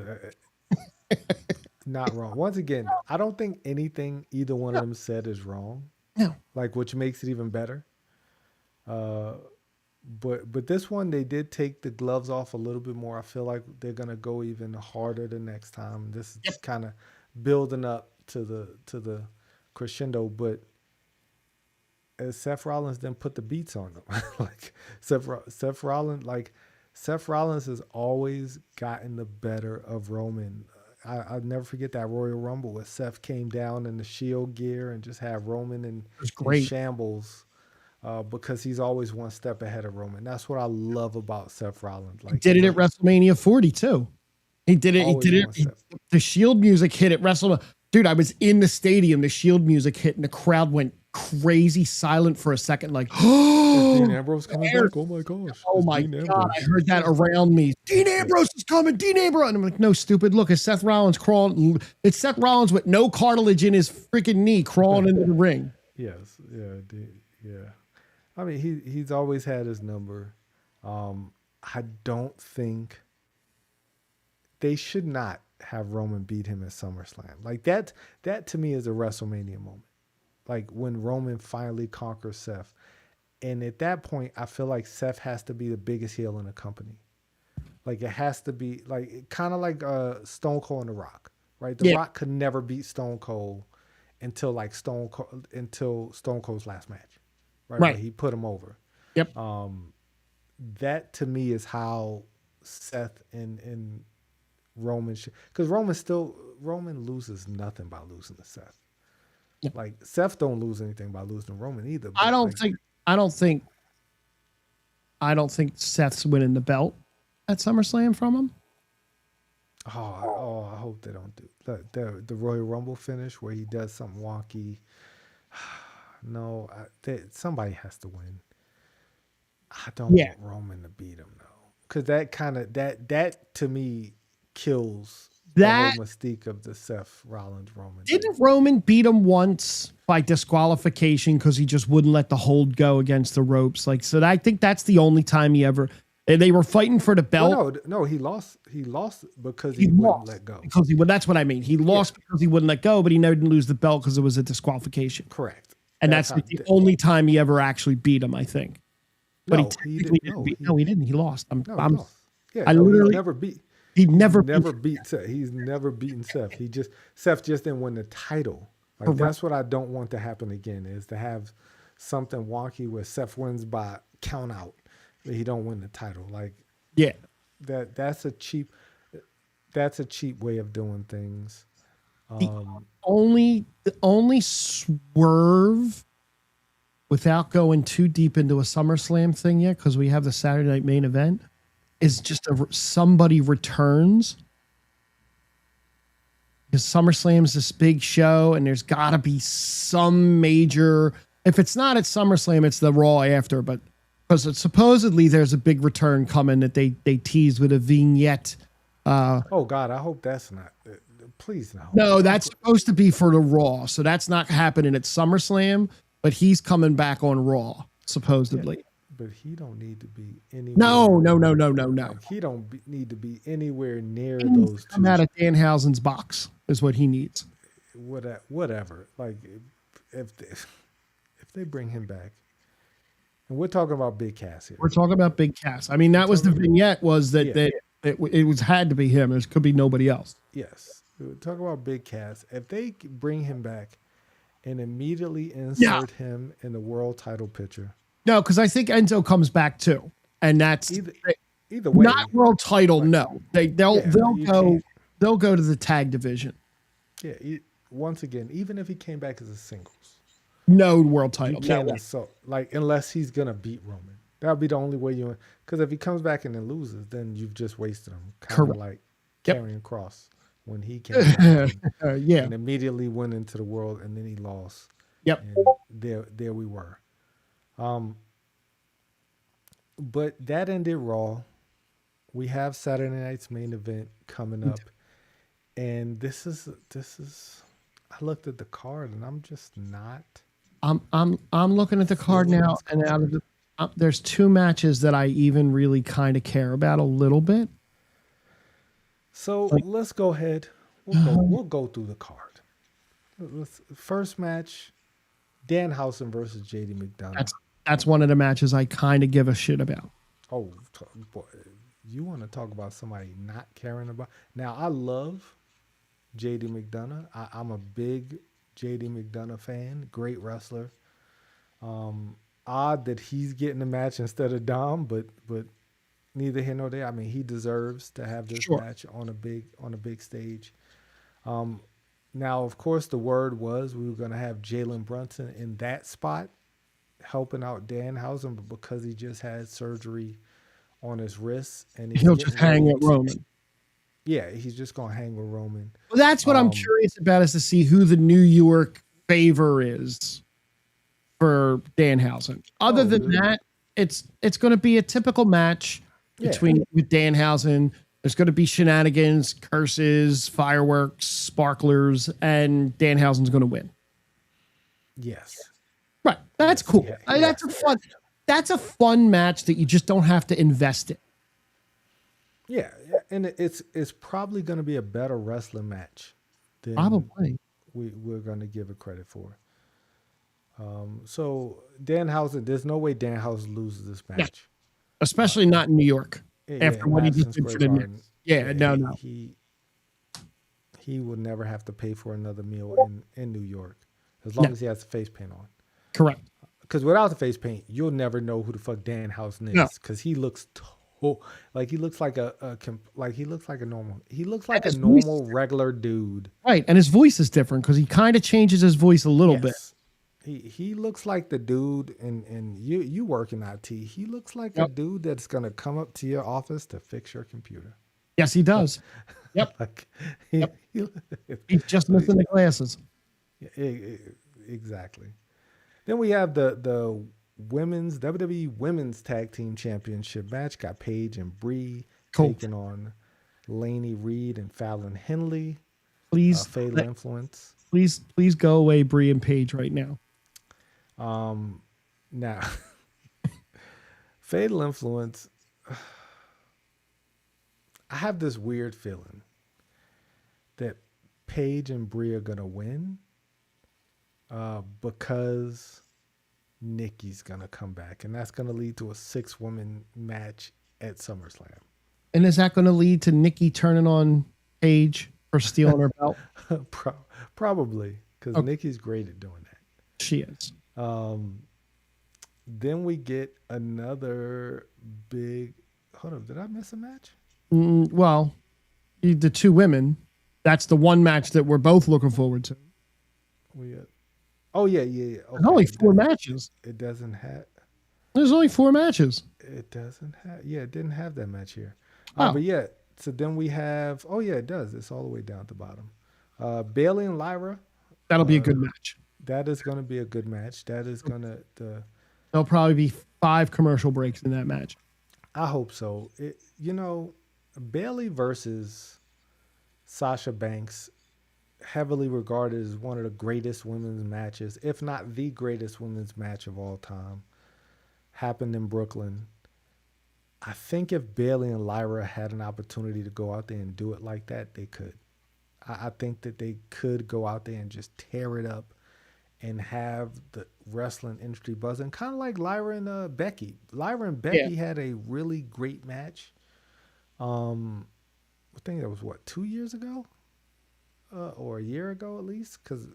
S1: not wrong. Once again, I don't think anything either one of them said is wrong.
S2: No.
S1: Like, which makes it even better. But this one they did take the gloves off a little bit more. I feel like they're gonna go even harder the next time. This is kind of building up to the crescendo, but as Seth Rollins then put the beats on them. Like Seth Rollins has always gotten the better of Roman. I'll never forget that Royal Rumble where Seth came down in the Shield gear and just had Roman in shambles. Because he's always one step ahead of Roman. That's what I love about Seth Rollins. Like,
S2: He did it at WrestleMania 40 too. He did it. The Shield music hit at WrestleMania. Dude, I was in the stadium. The Shield music hit, and the crowd went crazy silent for a second. Like, oh,
S1: Dean Ambrose coming back. Oh my gosh!
S2: Oh my God! I heard that around me. Dean Ambrose is coming. Dean Ambrose, and I'm like, no, stupid. Look, it's Seth Rollins crawling. It's Seth Rollins with no cartilage in his freaking knee crawling into the ring.
S1: Yes. Yeah. I mean, he's always had his number. I don't think they should not have Roman beat him at SummerSlam. Like that to me is a WrestleMania moment. Like when Roman finally conquers Seth. And at that point, I feel like Seth has to be the biggest heel in the company. Like it has to be like kind of like Stone Cold and The Rock, right? The Rock could never beat Stone Cold until Stone Cold's last match. Right. He put him over.
S2: Yep.
S1: That to me is how Seth and Roman should, because Roman loses nothing by losing to Seth. Yep. Like Seth don't lose anything by losing to Roman either.
S2: I don't think Seth's winning the belt at SummerSlam from him.
S1: Oh, I hope they don't do the Royal Rumble finish where he does something wonky. No, somebody has to win. I don't want Roman to beat him though, because that to me kills the whole mystique of the Seth Rollins Roman.
S2: Didn't Roman beat him once by disqualification because he just wouldn't let the hold go against the ropes? Like, so I think that's the only time he ever. They were fighting for the belt.
S1: Well, no, he lost. He lost because he wouldn't let go.
S2: That's what I mean. He lost because he wouldn't let go, but he never didn't lose the belt because it was a disqualification.
S1: Correct.
S2: And that's the only time he ever actually beat him, I think. But
S1: he didn't.
S2: No, he didn't. He lost.
S1: He lost. Yeah,
S2: he
S1: never beat.
S2: He never
S1: beat Seth. He's never beaten Seth. Seth just didn't win the title. Like that's what I don't want to happen again, is to have something wonky where Seth wins by count out, but he don't win the title. Like that's a cheap way of doing things.
S2: The only swerve, without going too deep into a SummerSlam thing yet, because we have the Saturday Night Main Event, is just somebody returns. Because SummerSlam's this big show, and there's got to be some major. If it's not at SummerSlam, it's the Raw after. But because supposedly there's a big return coming that they teased with a vignette
S1: Oh God, I hope that's not. Please no.
S2: No, that's supposed to be for the Raw, so that's not happening at SummerSlam. But he's coming back on Raw supposedly.
S1: But he don't need to be anywhere.
S2: No.
S1: Like he don't need to be anywhere near
S2: He needs
S1: those
S2: to come
S1: two.
S2: out of Danhausen's box is what he needs.
S1: Whatever. Like if they bring him back, and we're talking about Big Cass here.
S2: We're talking about Big Cass. I mean, that was the vignette was that it was had to be him. It could be nobody else.
S1: Yes, we're talking about Big Cass. If they bring him back and immediately insert him in the world title picture.
S2: No, because I think Enzo comes back too, and that's
S1: either way.
S2: Not world title. No, they'll go to the tag division.
S1: Yeah. Once again, even if he came back as a singles,
S2: no world title.
S1: You can't unless he's gonna beat Roman. That'll be the only way you. Because if he comes back and then loses, then you've just wasted him. Kind of like Karrion Kross when he came back and immediately went into the world and then he lost.
S2: Yep.
S1: And there we were. But that ended Raw. We have Saturday night's main event coming up, and this is. I looked at the card and I'm just not.
S2: I'm looking at the card now, and out of there's two matches that I even really kind of care about a little bit.
S1: So let's go ahead. We'll go through the card. First match, Danhausen versus JD McDonough.
S2: That's one of the matches I kind of give a shit about.
S1: Oh, boy. You want to talk about somebody not caring about? Now, I love JD McDonough. I'm a big JD McDonough fan. Great wrestler. Odd that he's getting the match instead of Dom, but neither here nor there. I mean, he deserves to have this match on a big stage. Now, of course, the word was we were going to have Jalen Brunson in that spot, helping out Danhausen, but because he just had surgery on his wrist and
S2: he'll just hang with Roman.
S1: Yeah, he's just gonna hang with Roman.
S2: Well, that's what I'm curious about, is to see who the New York favor is for Danhausen. Other than that, it's going to be a typical match with Danhausen. There's going to be shenanigans, curses, fireworks, sparklers, and Danhausen's going to win.
S1: Yes.
S2: Right. That's cool. That's a fun match that you just don't have to invest in.
S1: Yeah, and it's probably going to be a better wrestling match than we're going to give it credit for. So Danhausen, there's no way Danhausen loses this match,
S2: especially not in New York after what he just did for the Knicks. No.
S1: He will never have to pay for another meal in New York as long as he has the face paint on.
S2: Correct.
S1: Because without the face paint, you'll never know who the fuck Danhausen is. Because he looks he looks like a normal regular dude.
S2: Right, and his voice is different because he kind of changes his voice a little bit.
S1: He looks like the dude, and you work in IT. He looks like a dude that's gonna come up to your office to fix your computer.
S2: Yes, he does. Yep. He's just missing the glasses.
S1: Exactly. Then we have the women's WWE Women's Tag Team Championship match. Got Paige and Bree taking on Laney Reed and Fallon Henley.
S2: Please,
S1: Fatal Influence.
S2: Please go away, Bree and Paige, right now.
S1: Now, Fatal Influence. I have this weird feeling that Paige and Bree are gonna win. Because Nikki's gonna come back, and that's gonna lead to a 6-woman match at SummerSlam.
S2: And is that going to lead to Nikki turning on Paige for stealing her belt?
S1: Probably, because Nikki's great at doing that.
S2: She is.
S1: Then we get another big. Hold up, did I miss a match?
S2: Well, the two women. That's the one match that we're both looking forward to.
S1: Okay.
S2: There's only 4 matches.
S1: It doesn't have.
S2: There's only 4 matches.
S1: It doesn't have. Yeah, it didn't have that match here. But yeah, so then we have. Oh yeah, it does. It's all the way down at the bottom. Bayley and Lyra.
S2: That'll be a good match.
S1: That is going to be a good match. That is going to.
S2: There'll probably be 5 commercial breaks in that match.
S1: I hope so. Bailey versus Sasha Banks, heavily regarded as one of the greatest women's matches, if not the greatest women's match of all time, happened in Brooklyn. I think if Bailey and Lyra had an opportunity to go out there and do it like that, they could. I think that they could go out there and just tear it up and have the wrestling industry buzzing, kind of like Lyra and Becky. Lyra and
S2: Yeah.
S1: Becky had a really great match. Um, I think that was what 2 years ago, or a year ago at least, because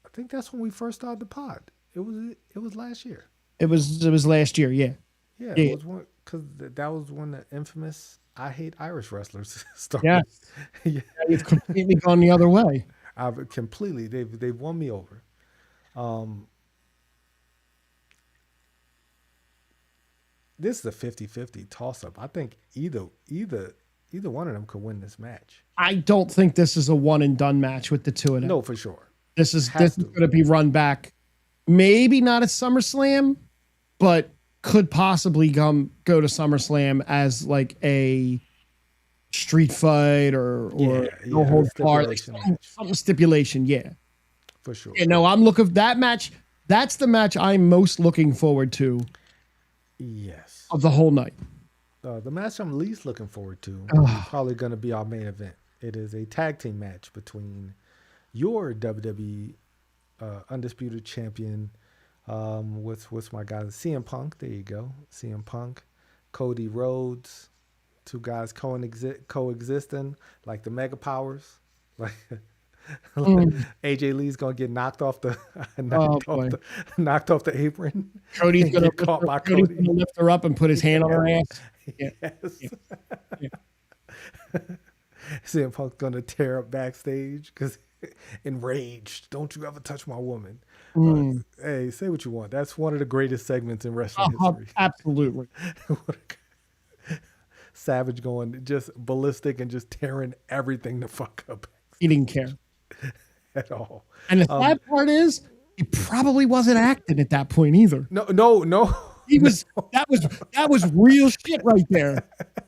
S1: I think that's when we first started the pod. It was last year.
S2: It was last year. Yeah.
S1: Yeah, it
S2: Yeah.
S1: was one because that was when the infamous "I hate Irish wrestlers"
S2: Yeah.
S1: started. Yeah,
S2: You've completely gone the other way.
S1: I've completely they've won me over. Um, this is a 50-50 toss up. I think either one of them could win this match.
S2: I don't think this is a one and done match with the two of them.
S1: No, for sure.
S2: This
S1: Has
S2: is
S1: to.
S2: going to be run back. Maybe not at SummerSlam, but could possibly go to SummerSlam as like a street fight or no hold barred, like
S1: stipulation match
S2: something stipulation. Yeah.
S1: for sure.
S2: You know, I'm looking for that match. That's the match I'm most looking forward to
S1: Yes.
S2: of the whole night.
S1: The match I'm least looking forward to is
S2: Ugh.
S1: probably going to be our main event. It is a tag team match between your WWE undisputed champion, what's my guy, CM Punk. There you go, CM Punk, Cody Rhodes, two guys coexisting like the Mega Powers. Like
S2: Mm.
S1: AJ Lee's gonna get knocked off the
S2: Oh boy.
S1: knocked off the apron.
S2: Cody's
S1: and
S2: gonna
S1: get caught by
S2: Cody's
S1: Cody.
S2: gonna lift her up and put his hand on her ass. Yeah.
S1: Yes.
S2: Yeah.
S1: CM Punk's gonna tear up backstage because enraged. Don't you ever touch my woman.
S2: Mm.
S1: Hey, say what you want. That's one of the greatest segments in wrestling history.
S2: Absolutely.
S1: Savage going just ballistic and just tearing everything the fuck up
S2: He didn't care.
S1: at all.
S2: And the sad part is, he probably wasn't acting at that point either.
S1: No.
S2: He was that was real shit right there.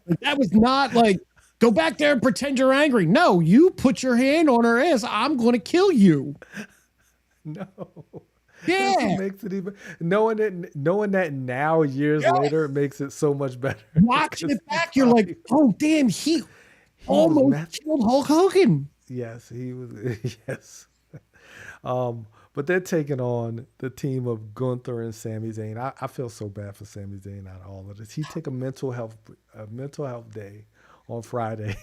S2: Like, that was not like go back there and pretend you're angry. No, you put your hand on her ass. I'm going to kill you.
S1: No.
S2: Yeah.
S1: That's what makes it even knowing that now years later it makes it so much better.
S2: Watching it back, you're like, oh damn, he almost killed Hulk Hogan.
S1: Yes, he was. Yes. But they're taking on the team of Gunther and Sami Zayn. I feel so bad for Sami Zayn out of all of this. He took a mental health day on Friday,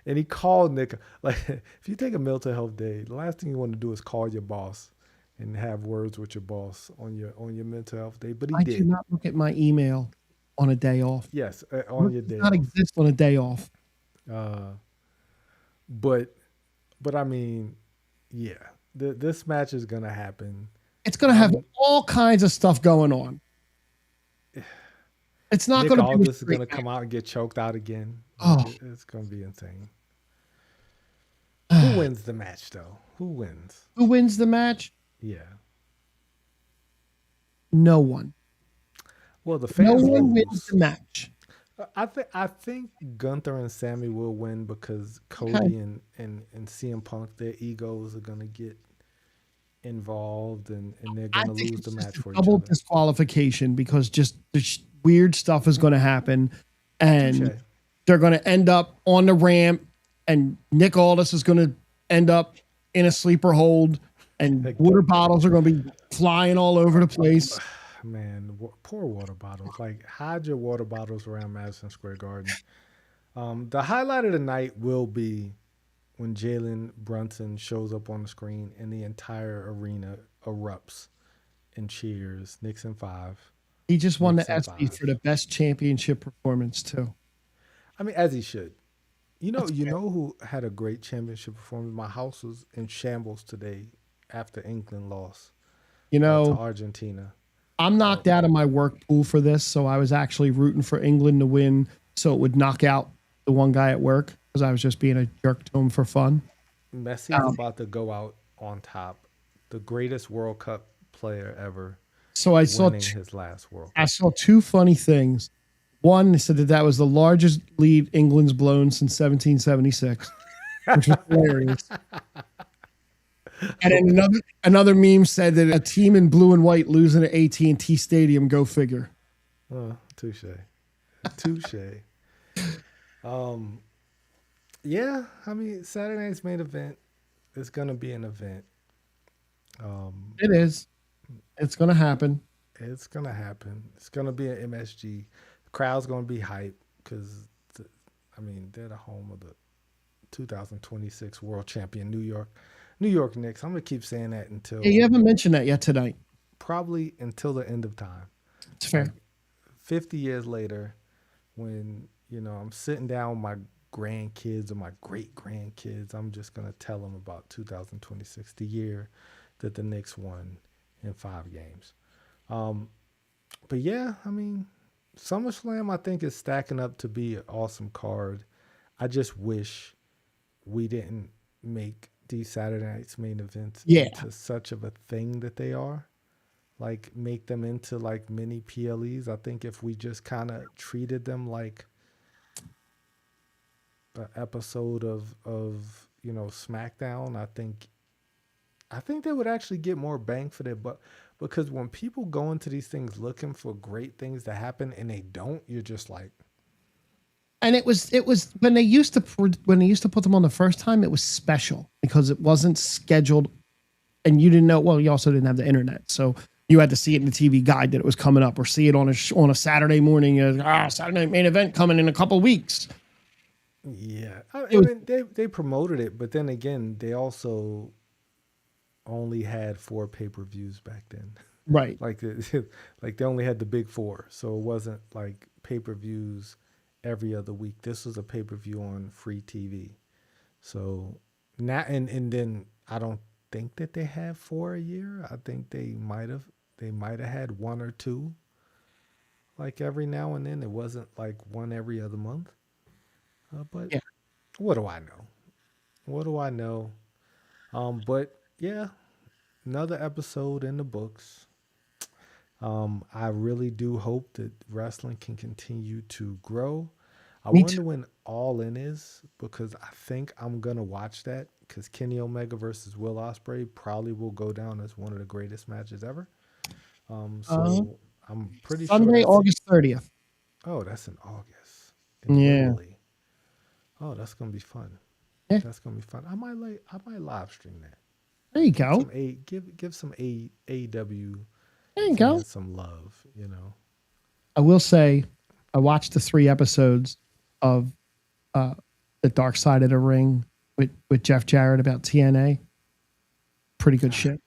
S1: and he called Nick. Like, if you take a mental health day, the last thing you want to do is call your boss and have words with your boss on your mental health day. But he
S2: I
S1: did.
S2: do not look at my email on a day off.
S1: Yes, on your
S2: It
S1: day.
S2: does not
S1: off.
S2: exist on a day off.
S1: But I mean, yeah, this match is gonna happen.
S2: It's going to have all kinds of stuff going on. It's not
S1: Nick
S2: going to be
S1: Aldis is gonna come out and get choked out again.
S2: Oh.
S1: It's gonna be insane. Who wins the match though? Who wins?
S2: Who wins the match?
S1: Yeah.
S2: No one.
S1: Well, the
S2: No
S1: fans
S2: one
S1: lose.
S2: wins the match.
S1: I think Gunther and Sammy will win because Cody and CM Punk, their egos are gonna get involved and they're
S2: I
S1: gonna
S2: think
S1: lose
S2: it's
S1: the
S2: just
S1: match
S2: a
S1: for each
S2: double
S1: other.
S2: disqualification because just weird stuff is going to happen, and
S1: Touche.
S2: they're going to end up on the ramp, and Nick Aldis is going to end up in a sleeper hold, and water bottles are going to be flying all over the place.
S1: Man, poor water bottles. Like, hide your water bottles around Madison Square Garden. The highlight of the night will be when Jalen Brunson shows up on the screen and the entire arena erupts and cheers. Nixon 5.
S2: He just won the
S1: Nixon
S2: ESPY
S1: 5.
S2: for the best championship performance too.
S1: I mean, as he should. You know who had a great championship performance? My house was in shambles today after England lost
S2: You
S1: to
S2: know,
S1: Argentina.
S2: I'm knocked out of my work pool for this, so I was actually rooting for England to win so it would knock out the one guy at work because I was just being a jerk to him for fun.
S1: Messi is about to go out on top. The greatest World Cup player ever.
S2: So I saw
S1: winning his last World Cup.
S2: I saw two funny things. One, they said that was the largest lead England's blown since 1776, which was hilarious. And then another meme said that a team in blue and white losing at AT&T Stadium, go figure.
S1: Touche. Yeah, I mean, Saturday night's main event is gonna be an event.
S2: It is. It's going to happen.
S1: It's gonna happen. It's gonna be an MSG. The crowd's gonna be hype because, I mean, they're the home of the 2026 World Champion New York Knicks. I'm gonna keep saying that until
S2: Yeah, you haven't mentioned that yet tonight.
S1: probably until the end of time.
S2: It's fair.
S1: Like 50 years later, when I'm sitting down with my grandkids or my great grandkids, I'm just gonna tell them about 2026, the year that the Knicks won in 5 games. But yeah, I mean, SummerSlam I think is stacking up to be an awesome card. I just wish we didn't make these Saturday nights main events into such of a thing that they are. Like make them into like mini PLEs. I think if we just kind of treated them like an episode of SmackDown, I think they would actually get more bang for their buck, because when people go into these things looking for great things to happen and they don't, you're just like.
S2: And it was when they used to put them on the first time, it was special because it wasn't scheduled, and you didn't know. Well, you also didn't have the internet, so you had to see it in the TV guide that it was coming up, or see it on a Saturday morning. Saturday main event coming in a couple weeks.
S1: Yeah, I mean, they promoted it, but then again, they also only had 4 pay-per-views back then.
S2: Right.
S1: like they only had the big 4, so it wasn't like pay-per-views every other week. This was a pay-per-view on free TV. So now and then I don't think that they had 4 a year. I think they might have had 1 or 2 like every now and then. It wasn't like one every other month. But yeah. What do I know? But yeah, another episode in the books. I really do hope that wrestling can continue to grow. I wonder when All In is, because I think I'm going to watch that, because Kenny Omega versus Will Ospreay probably will go down as one of the greatest matches ever. So I'm pretty sure
S2: Sunday, August 30th.
S1: Oh, that's in August.
S2: Wembley.
S1: Oh, that's going to be fun.
S2: Yeah.
S1: That's going to be fun. I might live stream that.
S2: There you go.
S1: Give some AEW.
S2: There you go.
S1: Some love,
S2: I will say, I watched the 3 episodes of the Dark Side of the Ring with Jeff Jarrett about TNA. Pretty good shit.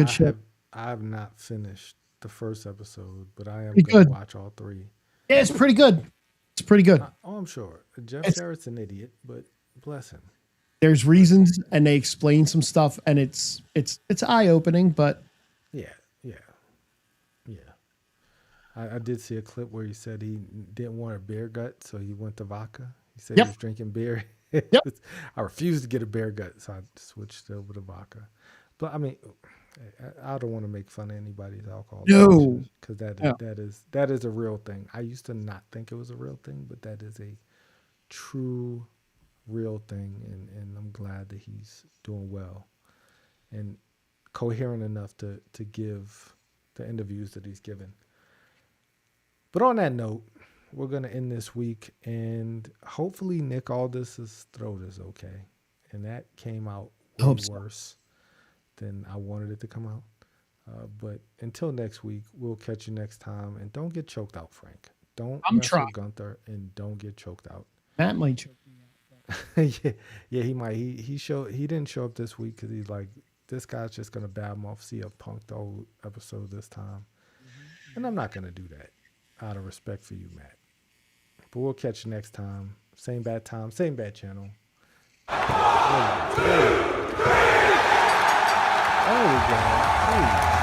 S2: Shit.
S1: I have not finished the first episode, but I am going to watch all 3.
S2: Yeah, it's pretty good.
S1: I'm sure. Jeff Jarrett's an idiot, but bless him.
S2: There's reasons, and they explain some stuff, and it's eye-opening, but
S1: yeah. I did see a clip where he said he didn't want a bear gut, so he went to vodka. He said he was drinking beer.
S2: Yep.
S1: I refused to get a bear gut, so I switched over to vodka. But I mean, I don't want to make fun of anybody's alcohol.
S2: No,
S1: because that is a real thing. I used to not think it was a real thing, but that is a true, real thing, and I'm glad that he's doing well and coherent enough to give the interviews that he's given. But on that note, we're going to end this week, and hopefully Nick Aldis's throat is okay. And that came out way worse than I wanted it to come out. But until next week, we'll catch you next time. And don't get choked out, Frank. Don't mess with Gunther, and don't get choked out.
S2: Matt might choke me
S1: out. yeah, he might. He didn't show up this week because he's like, this guy's just going to bad him off, see a Punk the whole episode this time. Mm-hmm. And I'm not going to do that out of respect for you, Matt. But we'll catch you next time. Same bad time, same bad channel. There we go.